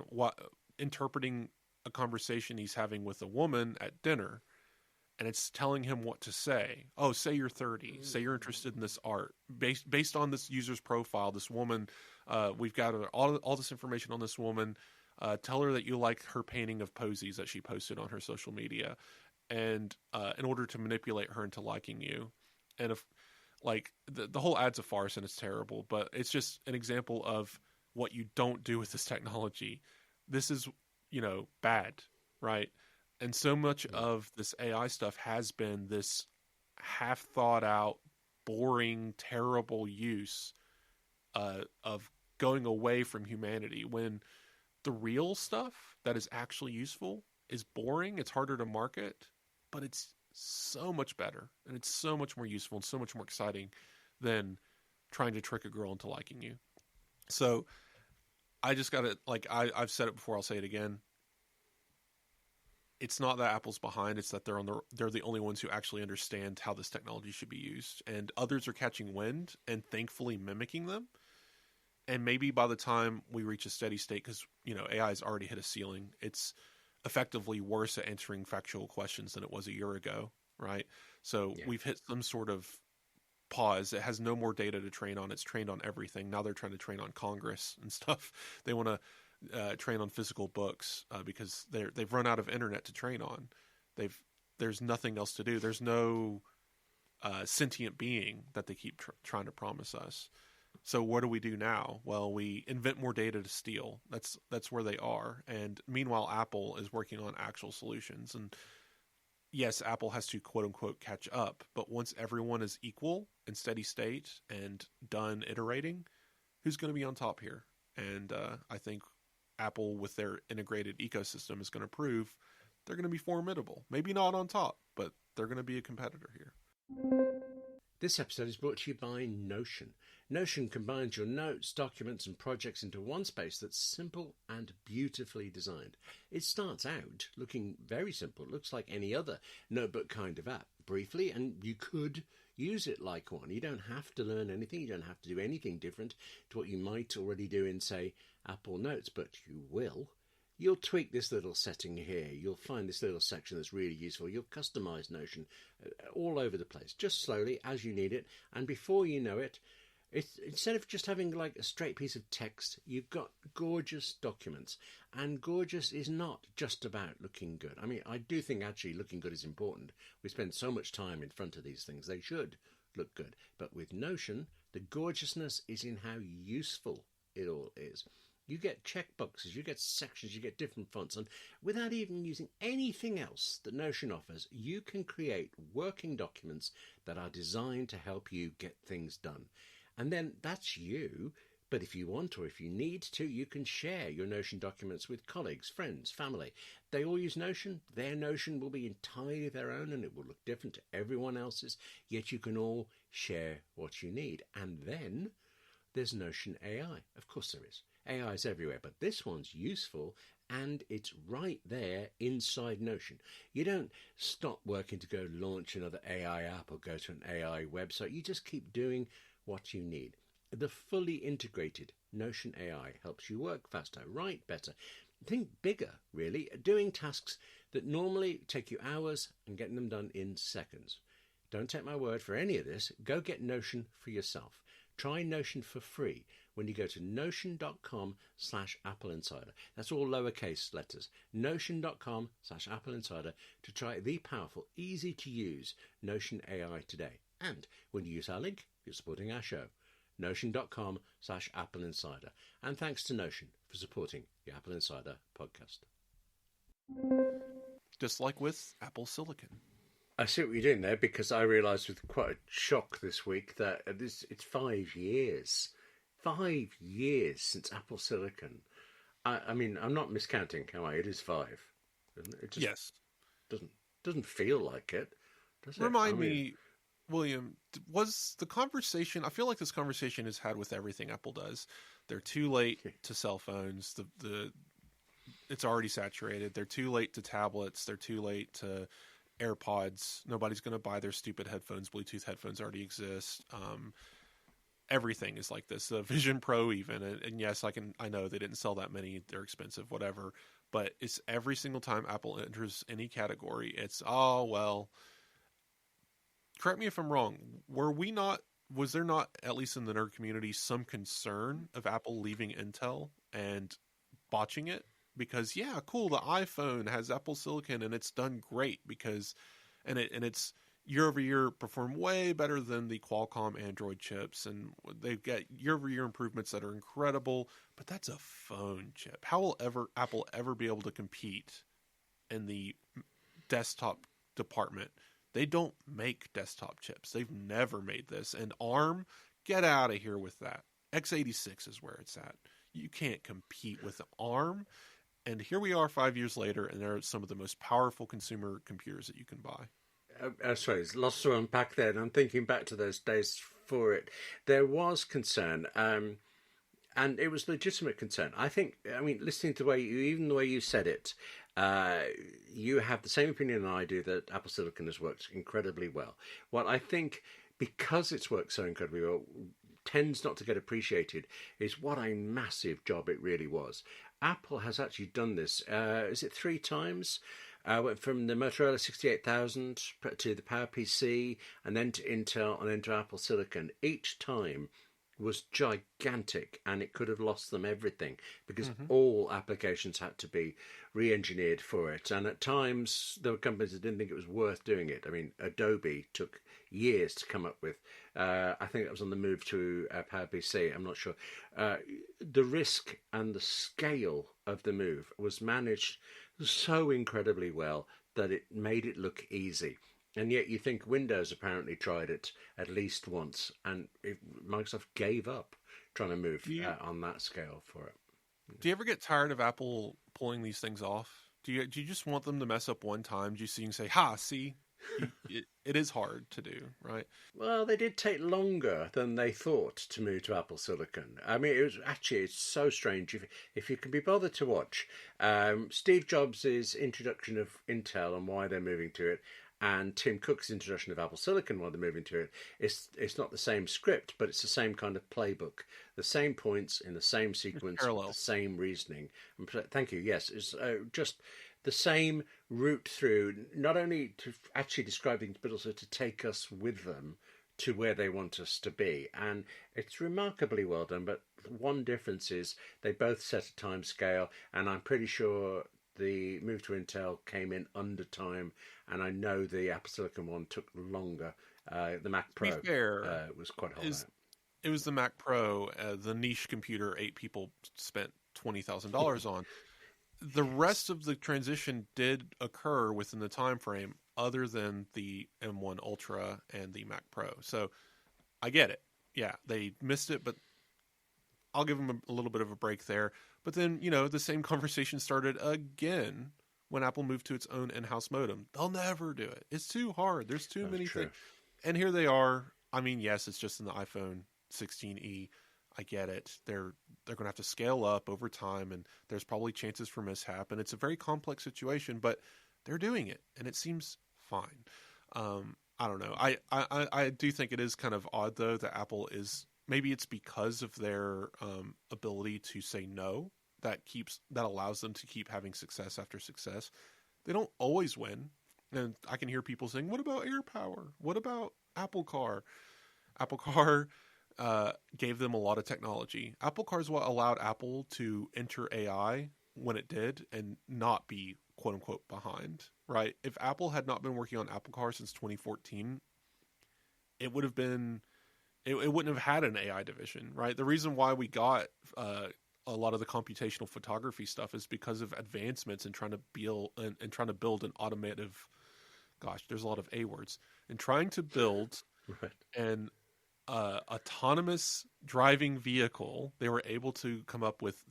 interpreting a conversation he's having with a woman at dinner, and it's telling him what to say. Oh, say you're 30. Say you're interested in this art. Based on this user's profile, this woman, we've got all this information on this woman. Tell her that you like her painting of posies that she posted on her social media. And in order to manipulate her into liking you. And if the whole ad's a farce and it's terrible, but it's just an example of what you don't do with this technology. This is, bad, right? And so much of this AI stuff has been this half thought out, boring, terrible use of going away from humanity when the real stuff that is actually useful is boring. It's harder to market, but it's so much better and it's so much more useful and so much more exciting than trying to trick a girl into liking you. So I just got to, I've said it before, I'll say it again. It's not that Apple's behind, it's that they're the only ones who actually understand how this technology should be used, and others are catching wind and thankfully mimicking them. And maybe by the time we reach a steady state, because AI has already hit a ceiling, it's effectively worse at answering factual questions than it was a year ago, right? So we've hit some sort of pause. It has no more data to train on. It's trained on everything. Now they're trying to train on Congress and stuff. They want to train on physical books because they've run out of internet to train on. There's nothing else to do. There's no sentient being that they keep trying to promise us. So what do we do now? Well, we invent more data to steal. That's where they are. And meanwhile, Apple is working on actual solutions. And yes, Apple has to quote unquote catch up, but once everyone is equal in steady state and done iterating, who's going to be on top here? And I think Apple, with their integrated ecosystem, is going to prove they're going to be formidable. Maybe not on top, but they're going to be a competitor here. This episode is brought to you by Notion. Notion combines your notes, documents and projects into one space that's simple and beautifully designed. It starts out looking very simple. It looks like any other notebook kind of app, briefly, and you could use it like one. You don't have to learn anything. You don't have to do anything different to what you might already do in, say, Apple Notes, but you will. You'll tweak this little setting here. You'll find this little section that's really useful. You'll customize Notion all over the place, just slowly as you need it. And before you know it, instead of just having like a straight piece of text, you've got gorgeous documents. And gorgeous is not just about looking good. I mean, I do think actually looking good is important. We spend so much time in front of these things. They should look good. But with Notion, the gorgeousness is in how useful it all is. You get checkboxes, you get sections, you get different fonts, and without even using anything else that Notion offers, you can create working documents that are designed to help you get things done. And then that's you, but if you want or if you need to, you can share your Notion documents with colleagues, friends, family. They all use Notion. Their Notion will be entirely their own and it will look different to everyone else's, yet you can all share what you need. And then there's Notion AI. Of course there is. AI is everywhere, but this one's useful and it's right there inside Notion. You don't stop working to go launch another AI app or go to an AI website. You just keep doing what you need. The fully integrated Notion AI helps you work faster, write better, think bigger, really, doing tasks that normally take you hours and getting them done in seconds. Don't take my word for any of this. Go get Notion for yourself. Try Notion for free when you go to notion.com/AppleInsider. That's all lowercase letters. Notion.com/AppleInsider to try the powerful, easy to use Notion AI today. And when you use our link, you're supporting our show. Notion.com/AppleInsider. And thanks to Notion for supporting the Apple Insider podcast. Just like with Apple Silicon. I see what you're doing there, because I realised with quite a shock this week that it's 5 years. 5 years since Apple Silicon. I mean, I'm not miscounting, am I? It is 5. Isn't it? It just Yes. doesn't feel like it, does it? Remind me, William, was the conversation, I feel like this conversation is had with everything Apple does. They're too late to cell phones. It's already saturated. They're too late to tablets. They're too late to AirPods. Nobody's going to buy their stupid headphones. Bluetooth headphones already exist. Everything is like this. The Vision Pro even. And yes, I know they didn't sell that many. They're expensive, whatever. But it's every single time Apple enters any category, it's, oh, well, correct me if I'm wrong. Was there not, at least in the nerd community, some concern of Apple leaving Intel and botching it? Because, yeah, cool, the iPhone has Apple Silicon and it's done great because it's year over year performed way better than the Qualcomm Android chips, and they've got year over year improvements that are incredible, but that's a phone chip. How will Apple ever be able to compete in the desktop department? They don't make desktop chips. They've never made this. And ARM, get out of here with that. x86 is where it's at. You can't compete with ARM. And here we are 5 years later, and they're some of the most powerful consumer computers that you can buy. Sorry, there's lots to unpack there, and I'm thinking back to those days for it. There was concern, and it was legitimate concern. I mean, listening to the way you said it, you have the same opinion I do that Apple Silicon has worked incredibly well. What I think, because it's worked so incredibly well, tends not to get appreciated is what a massive job it really was. Apple has actually done this, is it 3 times? Went from the Motorola 68000 to the PowerPC and then to Intel and then to Apple Silicon. Each time was gigantic, and it could have lost them everything because all applications had to be re-engineered for it. And at times there were companies that didn't think it was worth doing it. I mean, Adobe took years to come up with. I think that was on the move to PowerPC. I'm not sure. The risk and the scale of the move was managed so incredibly well that it made it look easy. And yet you think Windows apparently tried it at least once, and Microsoft gave up trying to move on that scale for it. Do you ever get tired of Apple pulling these things off? Do you just want them to mess up one time just so you can say, ha, see? It is hard to do, right? Well, they did take longer than they thought to move to Apple Silicon. I mean, it's so strange. If you can be bothered to watch Steve Jobs' introduction of Intel and why they're moving to it, and Tim Cook's introduction of Apple Silicon, why they're moving to it, it's not the same script, but it's the same kind of playbook. The same points in the same sequence, the same reasoning. Thank you. Yes, it's just the same route through, not only to actually describe things, but also to take us with them to where they want us to be. And it's remarkably well done, but one difference is they both set a time scale, and I'm pretty sure the move to Intel came in under time, and I know the Apple Silicon one took longer. The Mac Pro was quite hot. It was the Mac Pro, the niche computer 8 people spent $20,000 on. The rest of the transition did occur within the time frame, other than the M1 Ultra and the Mac Pro. So I get it. Yeah, they missed it, but I'll give them a little bit of a break there. But then, the same conversation started again when Apple moved to its own in-house modem. They'll never do it. It's too hard. There's too many things. And here they are. I mean, yes, it's just in the iPhone 16e. I get it. They're going to have to scale up over time, and there's probably chances for mishap, and it's a very complex situation, but they're doing it, and it seems fine. I don't know. I do think it is kind of odd, though, that Apple is, maybe it's because of their ability to say no that allows them to keep having success after success. They don't always win, and I can hear people saying, what about AirPower? What about Apple Car? Apple Car gave them a lot of technology. Apple Car is what allowed Apple to enter AI when it did and not be quote unquote behind, right? If Apple had not been working on Apple Car since 2014, it would have been, it wouldn't have had an AI division, right? The reason why we got a lot of the computational photography stuff is because of advancements in trying to build an automotive, gosh, there's a lot of A words, and trying to build an autonomous driving vehicle. They were able to come up with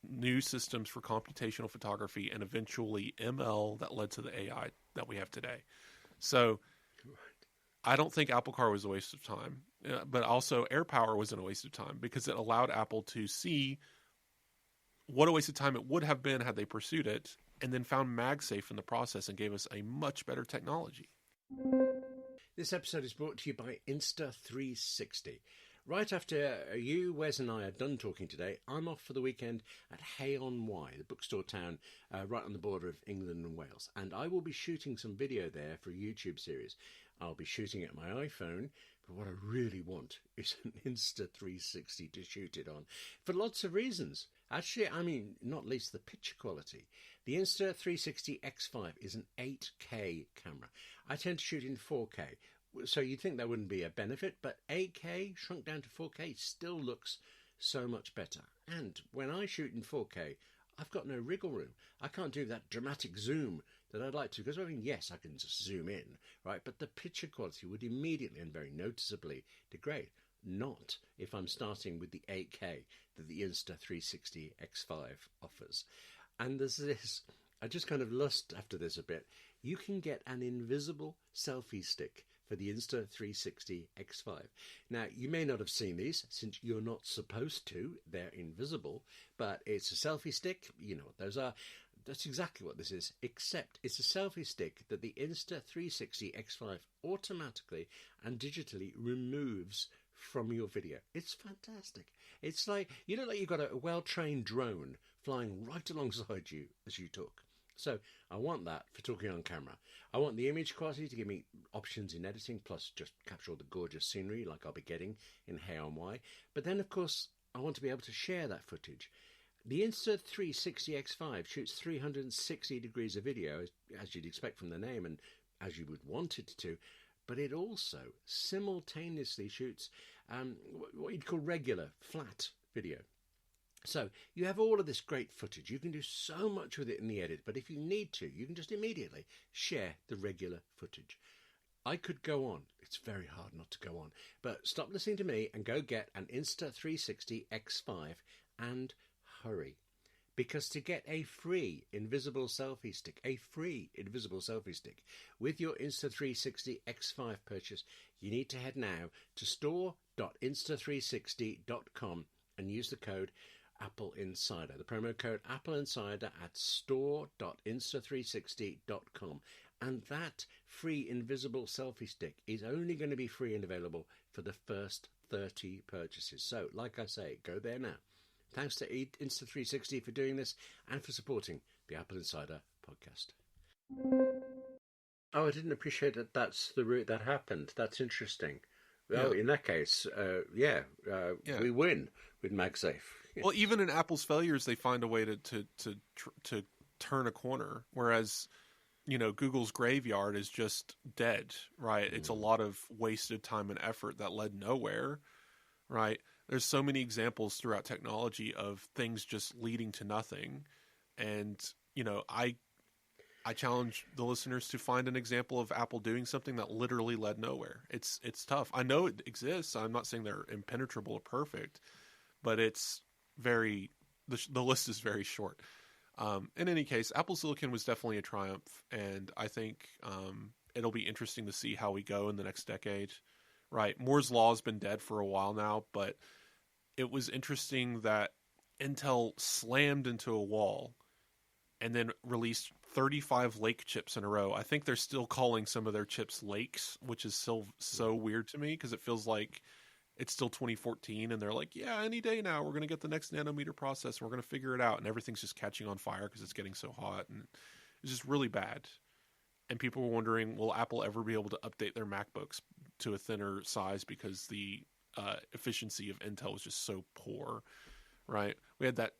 new systems for computational photography and eventually ML that led to the AI that we have today. So I don't think Apple Car was a waste of time, but also AirPower wasn't a waste of time because it allowed Apple to see what a waste of time it would have been had they pursued it, and then found MagSafe in the process and gave us a much better technology. This episode is brought to you by Insta360. Right after you, Wes, and I are done talking today, I'm off for the weekend at Hay-on-Wye, the bookstore town right on the border of England and Wales. And I will be shooting some video there for a YouTube series. I'll be shooting at my iPhone, but what I really want is an Insta360 to shoot it on, for lots of reasons. Actually, I mean, not least the picture quality. The Insta360 X5 is an 8K camera. I tend to shoot in 4K, so you'd think that wouldn't be a benefit, but 8K shrunk down to 4K still looks so much better. And when I shoot in 4K, I've got no wriggle room. I can't do that dramatic zoom that I'd like to, because I mean, yes, I can just zoom in, right? But the picture quality would immediately and very noticeably degrade. Not if I'm starting with the 8K that the Insta360 X5 offers. And there's this, I just kind of lust after this a bit. You can get an invisible selfie stick for the Insta360 X5. Now, you may not have seen these since you're not supposed to. They're invisible, but it's a selfie stick. You know what those are. That's exactly what this is, except it's a selfie stick that the Insta360 X5 automatically and digitally removes from your video. It's fantastic. It's like, you know, like you've got a well-trained drone flying right alongside you as you talk. So I want that for talking on camera. I want the image quality to give me options in editing, plus just capture all the gorgeous scenery like I'll be getting in Hay-on-Wye. But then, of course, I want to be able to share that footage. The Insta360 X5 shoots 360 degrees of video, as you'd expect from the name and as you would want it to, but it also simultaneously shoots what you'd call regular, flat video. So you have all of this great footage. You can do so much with it in the edit, but if you need to, you can just immediately share the regular footage. I could go on. It's very hard not to go on. But stop listening to me and go get an Insta360 X5 and hurry. Because to get a free invisible selfie stick, with your Insta360 X5 purchase, you need to head now to store.insta360.com and use the code AppleInsider. The promo code AppleInsider at store.insta360.com. And that free invisible selfie stick is only going to be free and available for the first 30 purchases. So, like I say, go there now. Thanks to Insta360 for doing this and for supporting the Apple Insider podcast. Oh, I didn't appreciate that that's the route that happened. That's interesting. Oh, in that case, we win with MagSafe. Yeah. Well, even in Apple's failures, they find a way to turn a corner, whereas Google's graveyard is just dead, right? It's a lot of wasted time and effort that led nowhere, right? There's so many examples throughout technology of things just leading to nothing, and I challenge the listeners to find an example of Apple doing something that literally led nowhere. It's tough. I know it exists. I'm not saying they're impenetrable or perfect, but it's the list is very short. In any case, Apple Silicon was definitely a triumph, and I think it'll be interesting to see how we go in the next decade. Right, Moore's Law has been dead for a while now, but it was interesting that Intel slammed into a wall and then released 35 Lake chips in a row. I think they're still calling some of their chips Lakes, which is still so weird to me because it feels like it's still 2014 and they're like, yeah, any day now we're going to get the next nanometer process and we're going to figure it out, and everything's just catching on fire because it's getting so hot, and it's just really bad. And people were wondering, will Apple ever be able to update their MacBooks to a thinner size because the efficiency of Intel was just so poor, right? We had that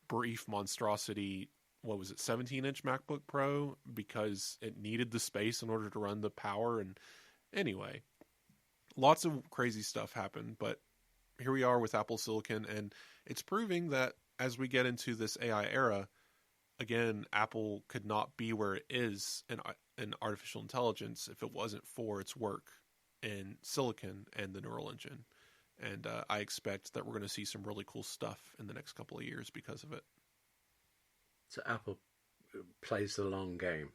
brief monstrosity, 17-inch MacBook Pro because it needed the space in order to run the power. And anyway, lots of crazy stuff happened, but here we are with Apple Silicon, and it's proving that as we get into this AI era, again, Apple could not be where it is in artificial intelligence if it wasn't for its work in silicon and the neural engine. And I expect that we're going to see some really cool stuff in the next couple of years because of it. So Apple plays the long game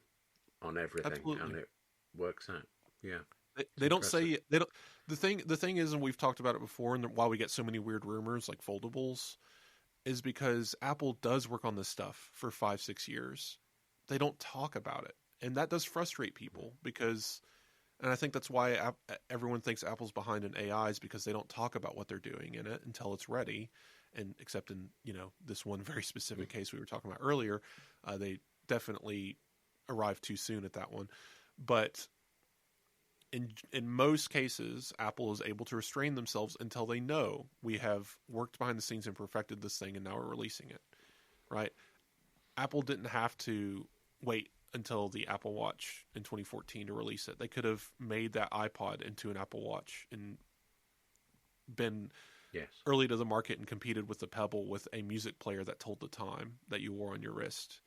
on everything. Absolutely. And it works out. Yeah. They don't say they don't. The thing is, and we've talked about it before, and why we get so many weird rumors like foldables, is because Apple does work on this stuff for 5-6 years. They don't talk about it, and that does frustrate people because, and I think that's why everyone thinks Apple's behind in AI is because they don't talk about what they're doing in it until it's ready. And except in this one very specific case we were talking about earlier, they definitely arrived too soon at that one. But in most cases, Apple is able to restrain themselves until they know we have worked behind the scenes and perfected this thing, and now we're releasing it, right? Apple didn't have to wait until the Apple Watch in 2014 to release it. They could have made that iPod into an Apple Watch and been early to the market and competed with the Pebble with a music player that told the time that you wore on your wrist.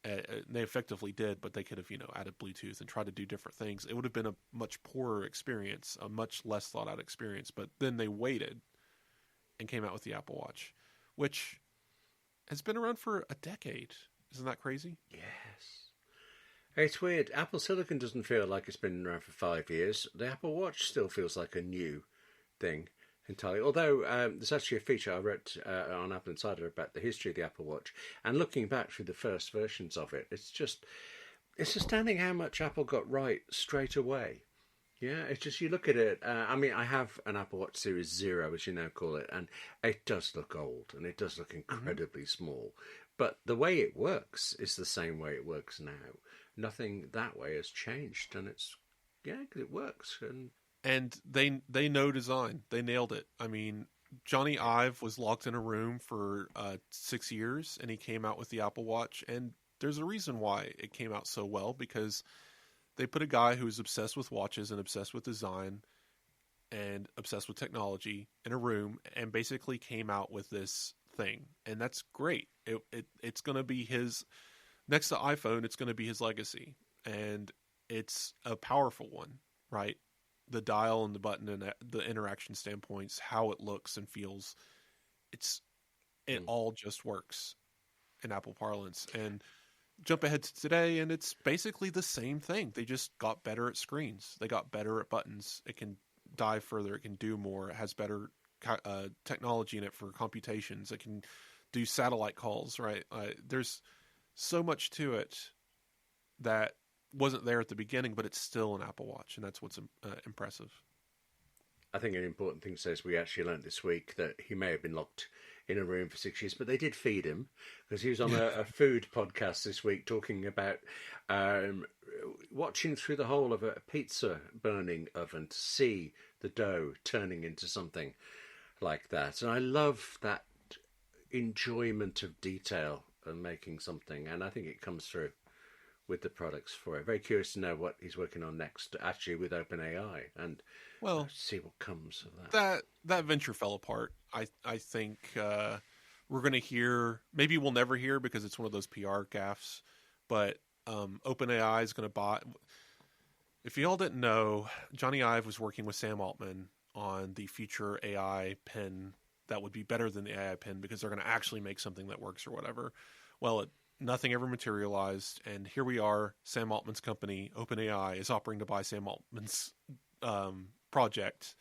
They effectively did, but they could have, added Bluetooth and tried to do different things. It would have been a much poorer experience, a much less thought out experience. But then they waited and came out with the Apple Watch, which has been around for a decade. Isn't that crazy? Yes. It's weird. Apple Silicon doesn't feel like it's been around for 5 years. The Apple Watch still feels like a new thing entirely. Although there's actually a feature I wrote on Apple Insider about the history of the Apple Watch, and looking back through the first versions of it, it's astounding how much Apple got right straight away. Yeah, it's just, you look at it. I have an Apple Watch Series 0, as you now call it, and it does look old and it does look incredibly small. But the way it works is the same way it works now. Nothing that way has changed, and it works. And they know design. They nailed it. I mean, Johnny Ive was locked in a room for 6 years, and he came out with the Apple Watch. And there's a reason why it came out so well, because they put a guy who was obsessed with watches and obsessed with design and obsessed with technology in a room and basically came out with this thing, and that's great. It's going to be his next to iPhone. It's going to be his legacy, and it's a powerful one, right? The dial and the button and the interaction standpoints, how it looks and feels, it all just works in Apple parlance. And jump ahead to today, and it's basically the same thing. They just got better at screens. They got better at buttons. It can dive further. It can do more. It has better technology in it for computations. It can do satellite calls, right? There's so much to it that wasn't there at the beginning, but it's still an Apple Watch, and that's what's impressive. I think an important thing to say is we actually learned this week that he may have been locked in a room for 6 years, but they did feed him, because he was on a food podcast this week talking about watching through the hole of a pizza burning oven to see the dough turning into something like that. And I love that enjoyment of detail and making something, and I think it comes through with the products for it. Very curious to know what he's working on next, actually, with OpenAI, and see what comes of that. That venture fell apart. I think we're going to hear, maybe we'll never hear because it's one of those PR gaffes, but OpenAI is going to buy. If you all didn't know, Johnny Ive was working with Sam Altman on the future AI pen that would be better than the AI pen because they're going to actually make something that works or whatever. Well, nothing ever materialized, and here we are. Sam Altman's company, OpenAI, is offering to buy Sam Altman's project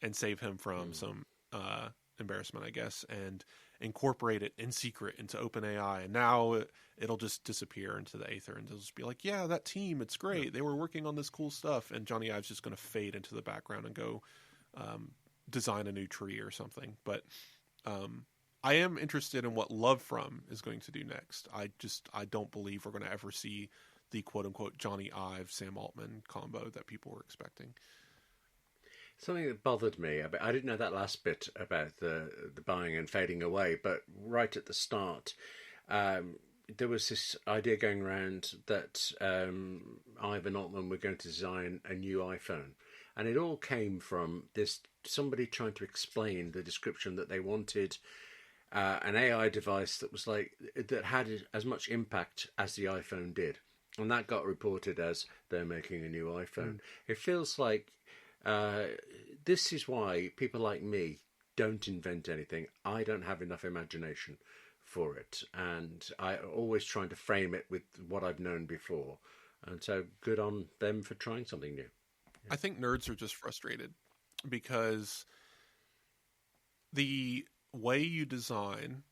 and save him from some embarrassment, I guess, and incorporate it in secret into OpenAI. And now it'll just disappear into the aether, and they'll just be like, yeah, that team, it's great. They were working on this cool stuff. And Johnny Ive's just going to fade into the background and go design a new tree or something. But I am interested in what Love From is going to do next. I don't believe we're going to ever see the quote-unquote Johnny Ive, Sam Altman combo that people were expecting. Something that bothered me, I didn't know that last bit about the buying and fading away, but right at the start, there was this idea going around that Ive and Altman were going to design a new iPhone. And it all came from somebody trying to explain the description that they wanted an AI device that had as much impact as the iPhone did, and that got reported as they're making a new iPhone. It feels like this is why people like me don't invent anything. I don't have enough imagination for it, and I always trying to frame it with what I've known before. And so, good on them for trying something new. I think nerds are just frustrated because the way you design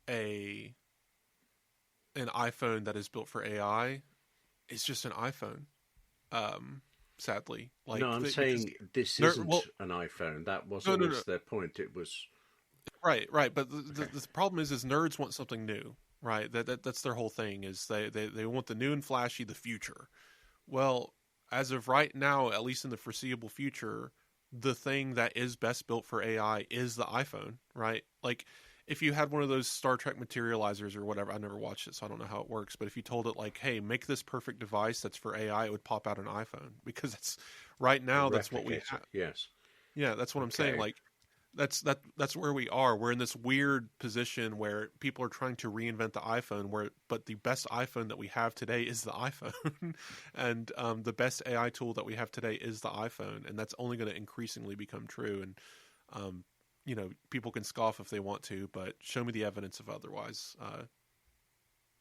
an iPhone that is built for AI is just an iPhone. Sadly, no, I'm saying this isn't an iPhone. That wasn't always their point. It was right. But the problem is nerds want something new, right? That's their whole thing. Is they want the new and flashy, the future. Well, as of right now, at least in the foreseeable future, the thing that is best built for AI is the iPhone, right? Like, if you had one of those Star Trek materializers or whatever, I never watched it, so I don't know how it works, but if you told it, like, hey, make this perfect device that's for AI, it would pop out an iPhone, because it's right now, that's what we have. Yes. Yeah, that's what I'm saying. Like, that's where we are. We're in this weird position where people are trying to reinvent the iPhone, but the best iPhone that we have today is the iPhone, and the best AI tool that we have today is the iPhone, and that's only going to increasingly become true. And people can scoff if they want to, but show me the evidence of otherwise.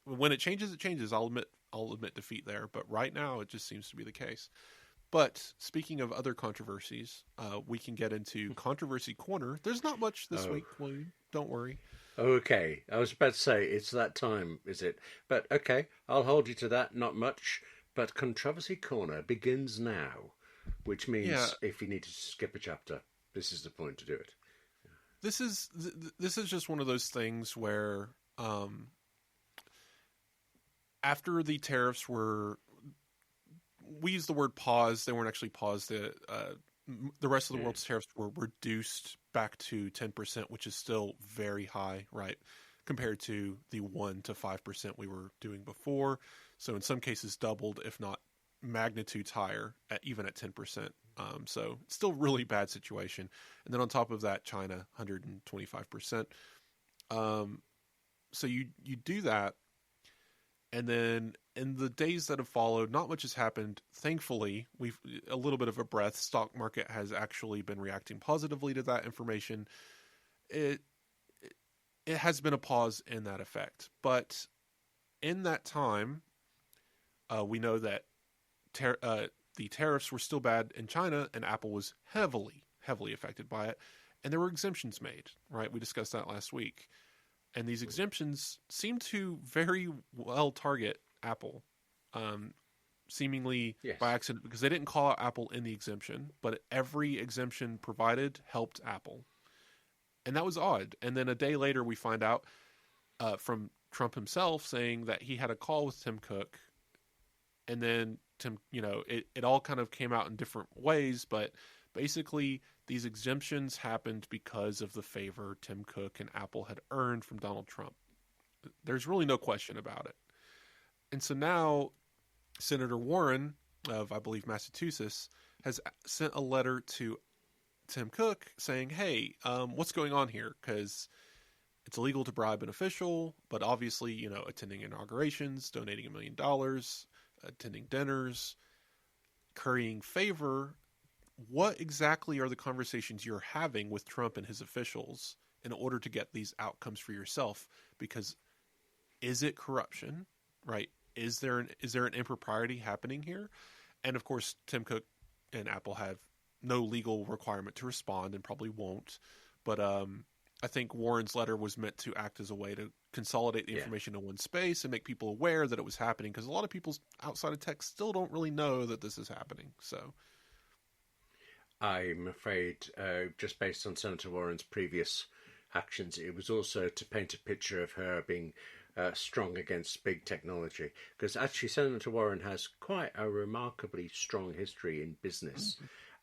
When it changes, it changes. I'll admit defeat there, but right now it just seems to be the case. But speaking of other controversies, we can get into Controversy Corner. There's not much this week, William. Don't worry. Okay. I was about to say, it's that time, is it? But okay, I'll hold you to that. Not much. But Controversy Corner begins now, which means if you need to skip a chapter, this is the point to do it. This is just one of those things where after the tariffs were... We use the word pause. They weren't actually paused. The rest of the world's tariffs were reduced back to 10%, which is still very high, right, compared to the 1 to 5% we were doing before. So in some cases doubled, if not magnitudes higher, even at 10%. So it's still really bad situation. And then on top of that, China, 125%. So you do that, and then in the days that have followed, not much has happened. Thankfully, we've a little bit of a breath. Stock market has actually been reacting positively to that information. It has been a pause in that effect, but in that time, we know that the tariffs were still bad in China, and Apple was heavily affected by it, and there were exemptions made. Right, we discussed that last week. And these exemptions seem to very well target Apple, seemingly by accident, because they didn't call out Apple in the exemption, but every exemption provided helped Apple. And that was odd. And then a day later, we find out from Trump himself saying that he had a call with Tim Cook. And then Tim, it all kind of came out in different ways, but basically these exemptions happened because of the favor Tim Cook and Apple had earned from Donald Trump. There's really no question about it. And so now Senator Warren of, I believe, Massachusetts has sent a letter to Tim Cook saying, hey, what's going on here? Because it's illegal to bribe an official, but obviously, attending inaugurations, donating $1 million, attending dinners, currying favor. What exactly are the conversations you're having with Trump and his officials in order to get these outcomes for yourself? Because is it corruption, right? Is there an impropriety happening here? And of course, Tim Cook and Apple have no legal requirement to respond and probably won't. But I think Warren's letter was meant to act as a way to consolidate the information in one space and make people aware that it was happening, because a lot of people outside of tech still don't really know that this is happening. So I'm afraid, just based on Senator Warren's previous actions, it was also to paint a picture of her being strong against big technology. Because actually, Senator Warren has quite a remarkably strong history in business,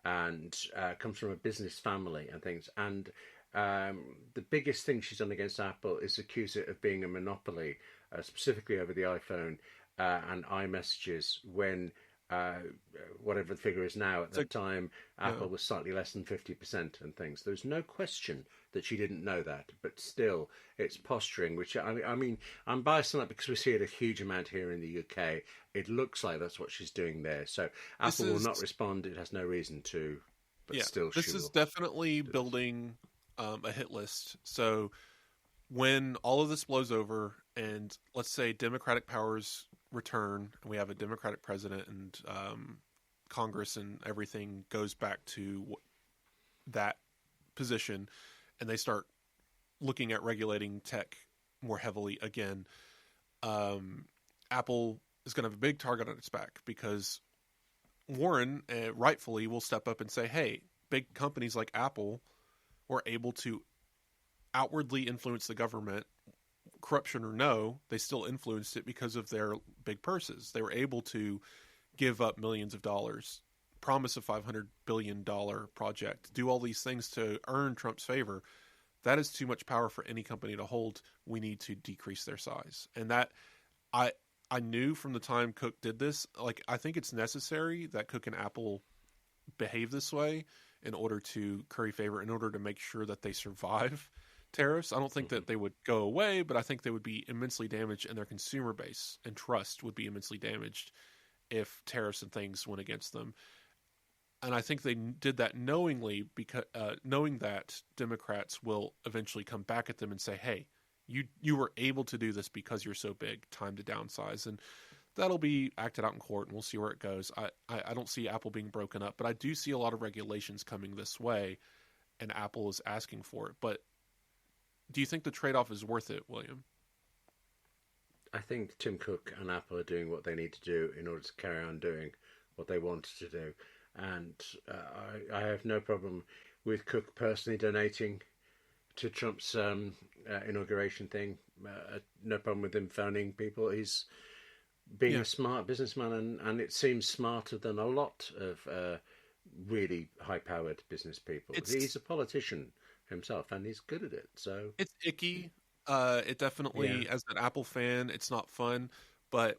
and comes from a business family and things. And the biggest thing she's done against Apple is accuse it of being a monopoly, specifically over the iPhone and iMessages, when whatever the figure is now, at the time, Apple was slightly less than 50% and things. There's no question that she didn't know that, but still, it's posturing, which, I mean, I'm biased on that because we see it a huge amount here in the UK. It looks like that's what she's doing there. So Apple will not respond. It has no reason to, but still this is definitely building a hit list. So when all of this blows over and let's say Democratic powers return and we have a Democratic president and Congress and everything goes back to that position and they start looking at regulating tech more heavily again, Apple is going to have a big target on its back, because Warren rightfully will step up and say, hey, big companies like Apple were able to outwardly influence the government, corruption or no, they still influenced it because of their big purses. They were able to give up millions of dollars, promise a $500 billion project, do all these things to earn Trump's favor. That is too much power for any company to hold. We need to decrease their size. And that I knew from the time Cook did this, like, I think it's necessary that Cook and Apple behave this way in order to curry favor, in order to make sure that they survive tariffs. I don't think that they would go away, but I think they would be immensely damaged, and their consumer base and trust would be immensely damaged if tariffs and things went against them. And I think they did that knowingly, because knowing that Democrats will eventually come back at them and say, hey, you were able to do this because you're so big, time to downsize. And that'll be acted out in court, and we'll see where it goes. I don't see Apple being broken up, but I do see a lot of regulations coming this way, and Apple is asking for it. But do you think the trade-off is worth it, William? I think Tim Cook and Apple are doing what they need to do in order to carry on doing what they wanted to do. And I have no problem with Cook personally donating to Trump's inauguration thing. No problem with him phoning people. He's being a smart businessman, and it seems smarter than a lot of really high-powered business people. He's a politician himself, and he's good at it. So it's icky. It definitely, as an Apple fan, it's not fun, but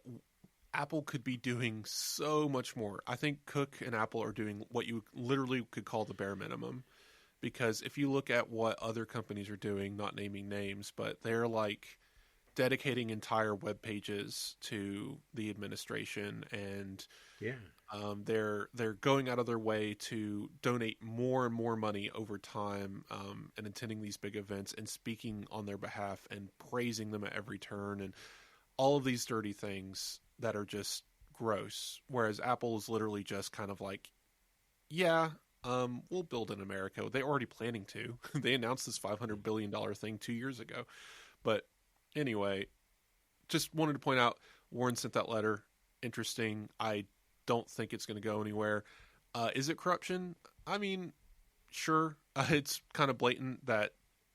Apple could be doing so much more. I think Cook and Apple are doing what you literally could call the bare minimum. because if you look at what other companies are doing, not naming names, but they're like dedicating entire web pages to the administration, and Yeah. they're going out of their way to donate more and more money over time, and attending these big events and speaking on their behalf and praising them at every turn, and all of these dirty things that are just gross. Whereas Apple is literally just kind of like, yeah, we'll build in America. They're already planning to. They announced this $500 billion thing 2 years ago. But anyway, just wanted to point out, Warren sent that letter. Interesting. I don't think it's going to go anywhere. Is it corruption? I mean, sure. It's kind of blatant that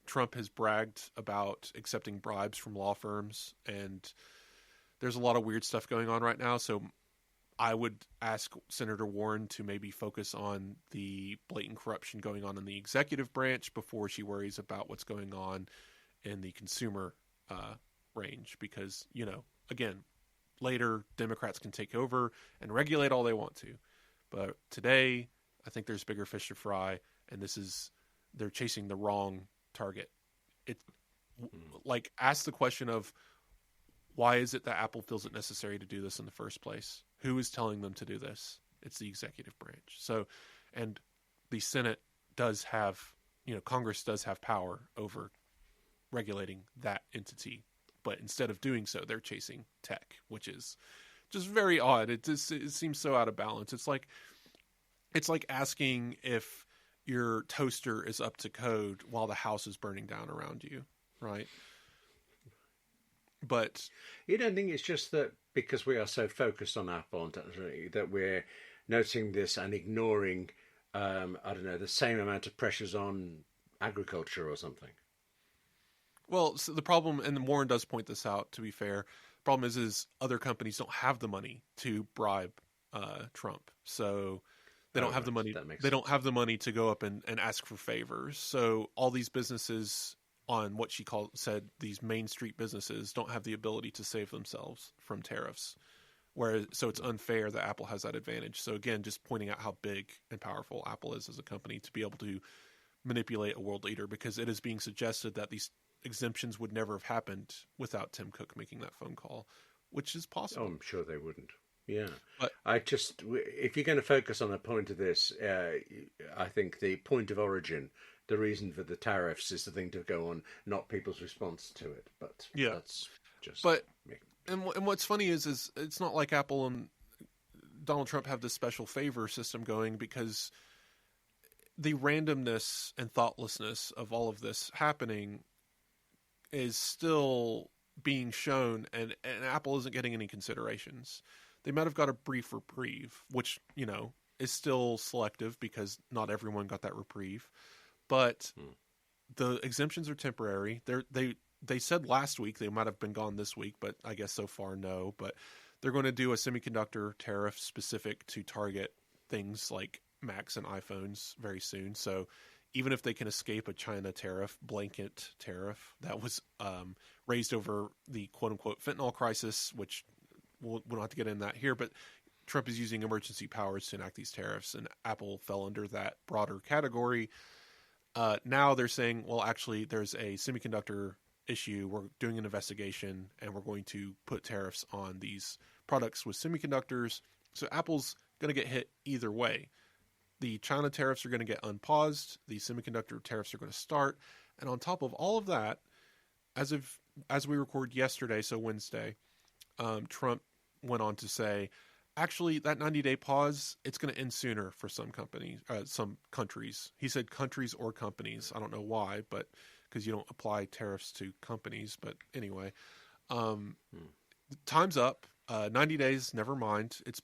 Trump has bragged about accepting bribes from law firms, and there's a lot of weird stuff going on right now. So I would ask Senator Warren to maybe focus on the blatant corruption going on in the executive branch before she worries about what's going on in the consumer range. Because, again, later Democrats can take over and regulate all they want to. But today, I think there's bigger fish to fry, and they're chasing the wrong target. Ask the question of, why is it that Apple feels it necessary to do this in the first place? Who is telling them to do this? It's the executive branch. So, and the Senate does have, Congress does have power over regulating that entity. But instead of doing so, they're chasing tech, which is just very odd. It seems so out of balance. It's like asking if your toaster is up to code while the house is burning down around you, right? But you don't think it's just that because we are so focused on Apple and technology that we're noticing this and ignoring, the same amount of pressures on agriculture or something? Well, so the problem, and Warren does point this out, to be fair, the problem is other companies don't have the money to bribe Trump. So they don't have the money. They don't have the money to go up and ask for favors. So all these businesses on what she said, these Main Street businesses don't have the ability to save themselves from tariffs. So it's unfair that Apple has that advantage. So again, just pointing out how big and powerful Apple is as a company to be able to manipulate a world leader, because it is being suggested that these exemptions would never have happened without Tim Cook making that phone call, which is possible. Oh, I'm sure they wouldn't. Yeah. But if you're going to focus on the point of this, I think the point of origin, the reason for the tariffs, is the thing to go on, not people's response to it. But yeah, that's just. But and what's funny is it's not like Apple and Donald Trump have this special favor system going, because the randomness and thoughtlessness of all of this happening is still being shown, and Apple isn't getting any considerations. They might have got a brief reprieve, which, is still selective because not everyone got that reprieve. But the exemptions are temporary. They said last week they might have been gone this week, but I guess so far no. But they're going to do a semiconductor tariff specific to target things like Macs and iPhones very soon. So even if they can escape a China tariff, blanket tariff that was raised over the quote-unquote fentanyl crisis, which we'll not have to get into that here, but Trump is using emergency powers to enact these tariffs, and Apple fell under that broader category. Now they're saying, well, actually, there's a semiconductor issue. We're doing an investigation, and we're going to put tariffs on these products with semiconductors. So Apple's going to get hit either way. The China tariffs are going to get unpaused. The semiconductor tariffs are going to start. And on top of all of that, as we record yesterday, so Wednesday, Trump went on to say, actually, that 90-day pause, it's going to end sooner for some countries. He said countries or companies. I don't know why, but because you don't apply tariffs to companies. But anyway, time's up. 90 days, never mind. It's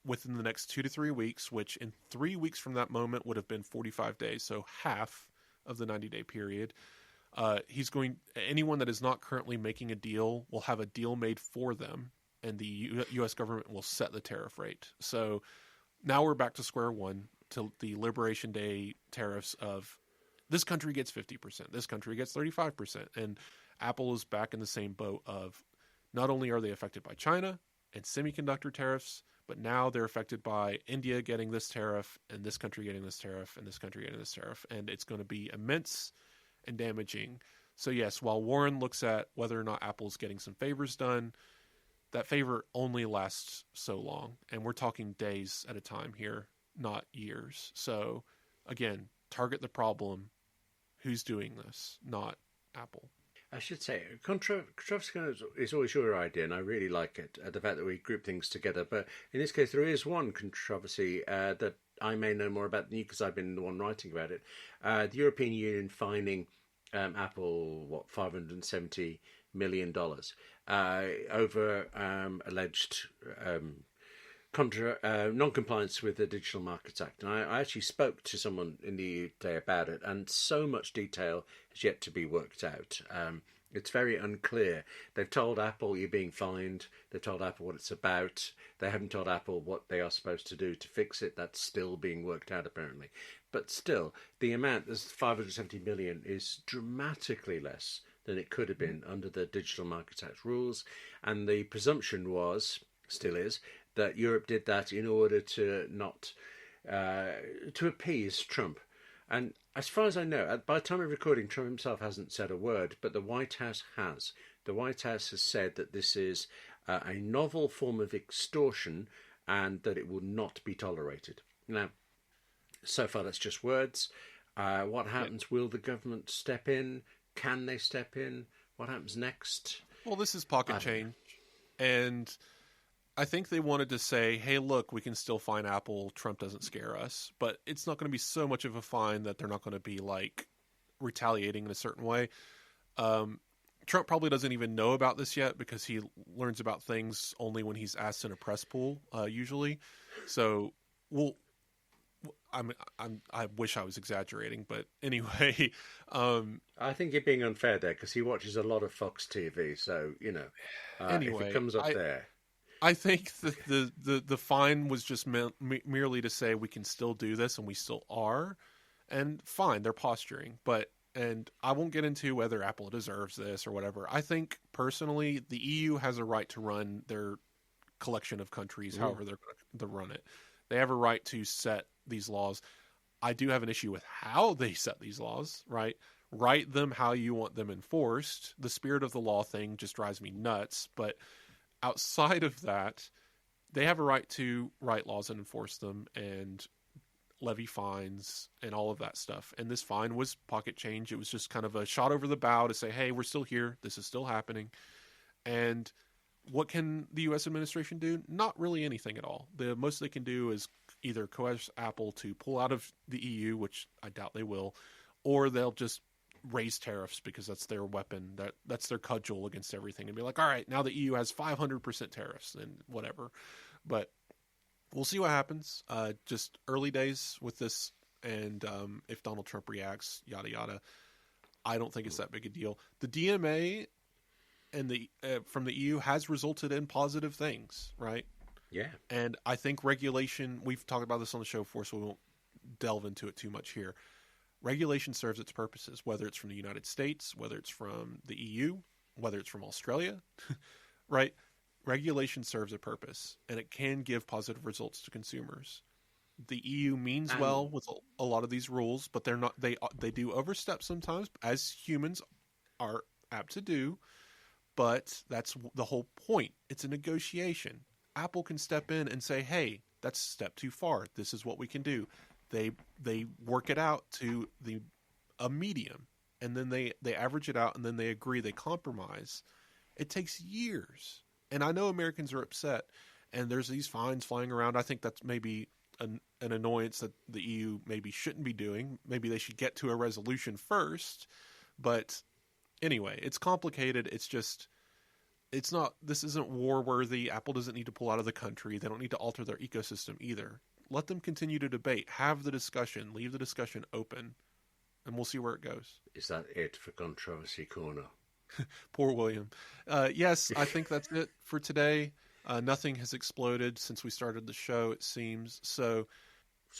within the next 2 to 3 weeks, which in 3 weeks from that moment would have been 45 days, so half of the 90-day period. Anyone that is not currently making a deal will have a deal made for them, and the U.S. government will set the tariff rate. So now we're back to square one, to the Liberation Day tariffs of this country gets 50%, this country gets 35%, and Apple is back in the same boat of not only are they affected by China and semiconductor tariffs, but now they're affected by India getting this tariff, and this country getting this tariff, and this country getting this tariff, and it's going to be immense and damaging. So yes, while Warren looks at whether or not Apple's getting some favors done, that favor only lasts so long, and we're talking days at a time here, not years. So again, target the problem. Who's doing this? Not Apple. I should say, controversy is always your idea, and I really like it, the fact that we group things together. But in this case, there is one controversy that I may know more about than you, because I've been the one writing about it. The European Union fining Apple, $570 million over alleged non-compliance with the Digital Markets Act. And I actually spoke to someone in the UK about it, and so much detail has yet to be worked out. It's very unclear. They've told Apple you're being fined. They've told Apple what it's about. They haven't told Apple what they are supposed to do to fix it. That's still being worked out, apparently. But still, the amount, this 570 million, is dramatically less than it could have been under the Digital Markets Act rules. And the presumption was, still is, that Europe did that in order to not to appease Trump. And as far as I know, by the time of recording, Trump himself hasn't said a word, but the White House has. The White House has said that this is a novel form of extortion and that it will not be tolerated. Now, so far that's just words. What happens? Will the government step in? Can they step in? What happens next? Well, this is pocket change. And I think they wanted to say, hey, look, we can still fine Apple. Trump doesn't scare us. But it's not going to be so much of a fine that they're not going to be like retaliating in a certain way. Trump probably doesn't even know about this yet because he learns about things only when he's asked in a press pool, usually. So, I wish I was exaggerating, but anyway. I think you're being unfair there because he watches a lot of Fox TV. So, anyway, if it comes up there. I think the fine was just merely to say we can still do this, and we still are. And fine, they're posturing. And I won't get into whether Apple deserves this or whatever. I think, personally, the EU has a right to run their collection of countries however they're going to run it. They have a right to set these laws. I do have an issue with how they set these laws, right? Write them how you want them enforced. The spirit of the law thing just drives me nuts, but outside of that, they have a right to write laws and enforce them and levy fines and all of that stuff. And this fine was pocket change. It was just kind of a shot over the bow to say, hey, we're still here. This is still happening. And what can the U.S. administration do? Not really anything at all. The most they can do is either coerce Apple to pull out of the EU, which I doubt they will, or they'll just raise tariffs because that's their weapon. That's their cudgel against everything, and be like, all right, now the EU has 500% tariffs and whatever. But we'll see what happens. Just early days with this, and if Donald Trump reacts, yada yada. I don't think it's that big a deal. The DMA and the from the EU has resulted in positive things, right? Yeah. And I think regulation, we've talked about this on the show before, so we won't delve into it too much here. Regulation serves its purposes, whether it's from the United States, whether it's from the EU, whether it's from Australia, right? Regulation serves a purpose, and it can give positive results to consumers. The EU means well with a lot of these rules, but they're not. They do overstep sometimes, as humans are apt to do. But that's the whole point. It's a negotiation. Apple can step in and say, "Hey, that's a step too far. This is what we can do." They work it out to a medium, and then they average it out, and then they agree. They compromise. It takes years, and I know Americans are upset, and there's these fines flying around. I think that's maybe an annoyance that the EU maybe shouldn't be doing. Maybe they should get to a resolution first. But anyway, it's complicated. It's not. This isn't war worthy. Apple doesn't need to pull out of the country. They don't need to alter their ecosystem either. Let them continue to debate. Have the discussion. Leave the discussion open, and we'll see where it goes. Is that it for Controversy Corner? Poor William. Yes, I think that's it for today. Nothing has exploded since we started the show, it seems. So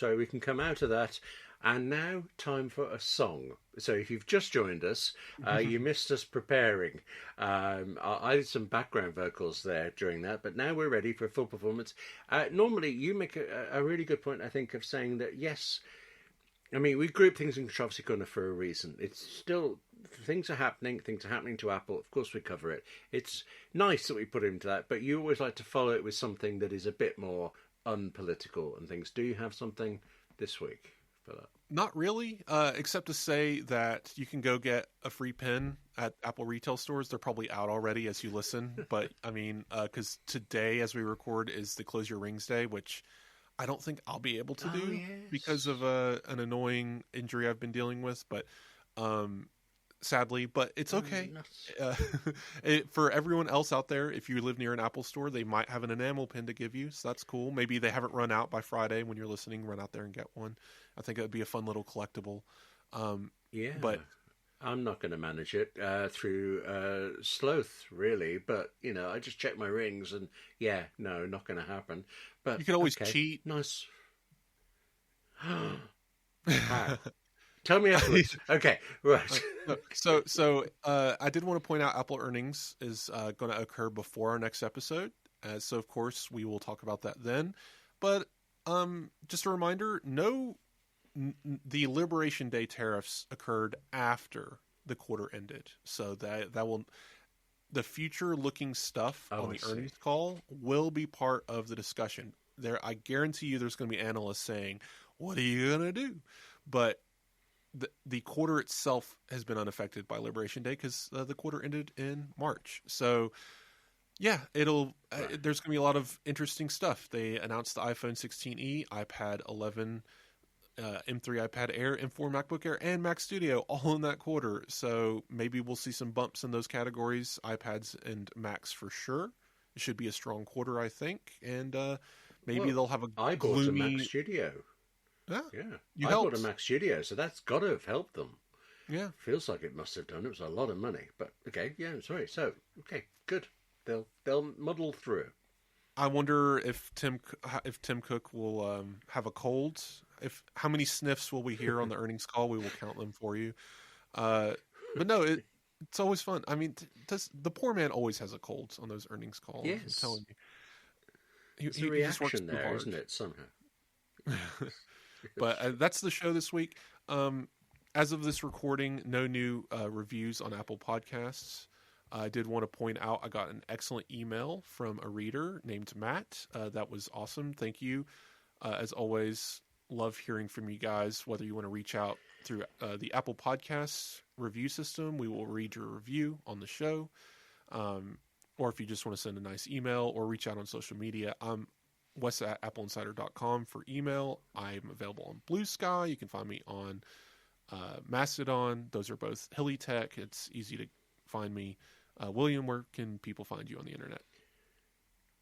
we can come out of that. And now, time for a song. So, if you've just joined us, you missed us preparing. I did some background vocals there during that, but now we're ready for a full performance. Normally, you make a really good point, I think, of saying that, yes, I mean, we group things in Controversy Corner for a reason. It's still, things are happening to Apple. Of course, we cover it. It's nice that we put into that, but you always like to follow it with something that is a bit more unpolitical and things. Do you have something this week for that? Not really, except to say that you can go get a free pin at Apple retail stores. They're probably out already as you listen. But, I mean, because today, as we record, is the Close Your Rings Day, which I don't think I'll be able to do because of an annoying injury I've been dealing with. But sadly, but it's okay. For everyone else out there, if you live near an Apple store, they might have an enamel pin to give you, so that's cool. Maybe they haven't run out by Friday when you're listening. Run out there and get one. I think it would be a fun little collectible. But I'm not going to manage it through sloth, really. But I just check my rings, and no, not going to happen. But you can always cheat. Nice. Tell me afterwards. Okay, right. So I did want to point out Apple earnings is going to occur before our next episode. So of course we will talk about that then. But just a reminder, the Liberation Day tariffs occurred after the quarter ended. So that will, the future looking stuff on the earnings call will be part of the discussion. I guarantee you there's going to be analysts saying, "What are you going to do?" But the quarter itself has been unaffected by Liberation Day because the quarter ended in March. So, there's going to be a lot of interesting stuff. They announced the iPhone 16e, iPad 11, M3 iPad Air, M4 MacBook Air, and Mac Studio all in that quarter. So maybe we'll see some bumps in those categories, iPads and Macs for sure. It should be a strong quarter, I think. And maybe they'll have I bought a Mac Studio. Yeah. I bought a Mac Studio, so that's got to have helped them. Yeah. Feels like it must have done. It was a lot of money. But, sorry. So, good. They'll muddle through. I wonder if Tim Cook will have a cold. How many sniffs will we hear on the earnings call? We will count them for you. But no, it's always fun. I mean, the poor man always has a cold on those earnings calls. Yes. I'm telling you. There's a reaction there, isn't it, somehow? But that's the show this week. As of this recording, no new reviews on Apple Podcasts. I did want to point out I got an excellent email from a reader named Matt. That was awesome. Thank you. As always, love hearing from you guys. Whether you want to reach out through the Apple Podcasts review system, we will read your review on the show. Or if you just want to send a nice email or reach out on social media, I'm Wes at AppleInsider.com for email. I'm available on Blue Sky. You can find me on Mastodon. Those are both Hilly Tech. It's easy to find me. William, where can people find you on the internet?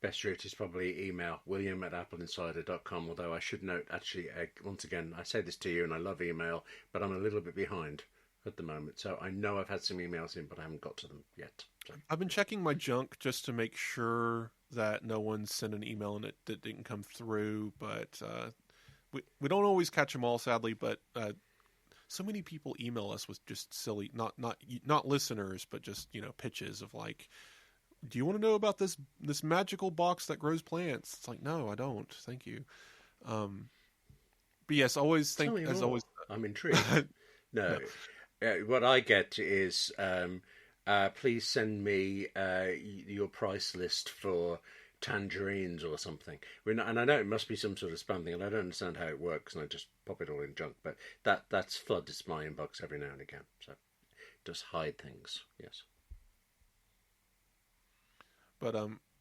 Best route is probably email, William at AppleInsider.com. Although I should note, actually, once again, I say this to you and I love email, but I'm a little bit behind at the moment. So I know I've had some emails in, but I haven't got to them yet. So. I've been checking my junk just to make sure that no one sent an email and it didn't come through. But we don't always catch them all, sadly. But so many people email us with just silly, not listeners, but just pitches of like, do you want to know about this magical box that grows plants? It's like, no, I don't. Thank you. But yes, always think as always. I'm intrigued. No. What I get is, please send me your price list for tangerines or something. And I know it must be some sort of spam thing, and I don't understand how it works, and I just pop it all in junk. But that floods my inbox every now and again. So it does hide things. Yes. But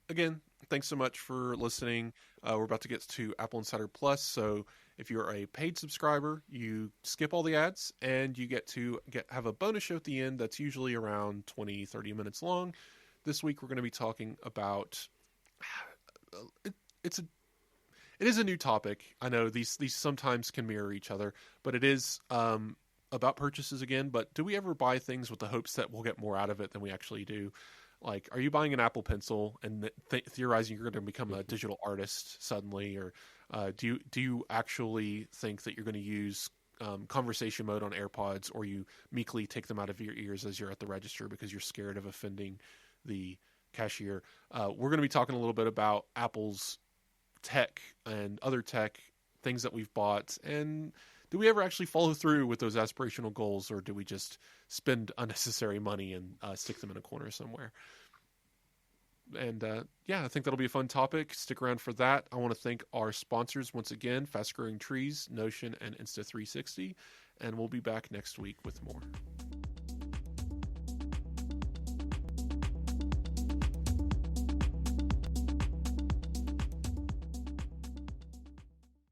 again, thanks so much for listening. We're about to get to Apple Insider Plus, so if you're a paid subscriber, you skip all the ads and you get to have a bonus show at the end that's usually around 20, 30 minutes long. This week we're going to be talking about it is a new topic. I know these sometimes can mirror each other, but it is about purchases again. But do we ever buy things with the hopes that we'll get more out of it than we actually do? Like, are you buying an Apple Pencil and theorizing you're going to become a digital artist suddenly, or do you actually think that you're going to use conversation mode on AirPods, or you meekly take them out of your ears as you're at the register because you're scared of offending the cashier. We're going to be talking a little bit about Apple's tech and other tech things that we've bought, and do we ever actually follow through with those aspirational goals, or do we just spend unnecessary money and stick them in a corner somewhere? And I think that'll be a fun topic. Stick around for that. I want to thank our sponsors once again, Fast Growing Trees, Notion, and Insta360. And we'll be back next week with more.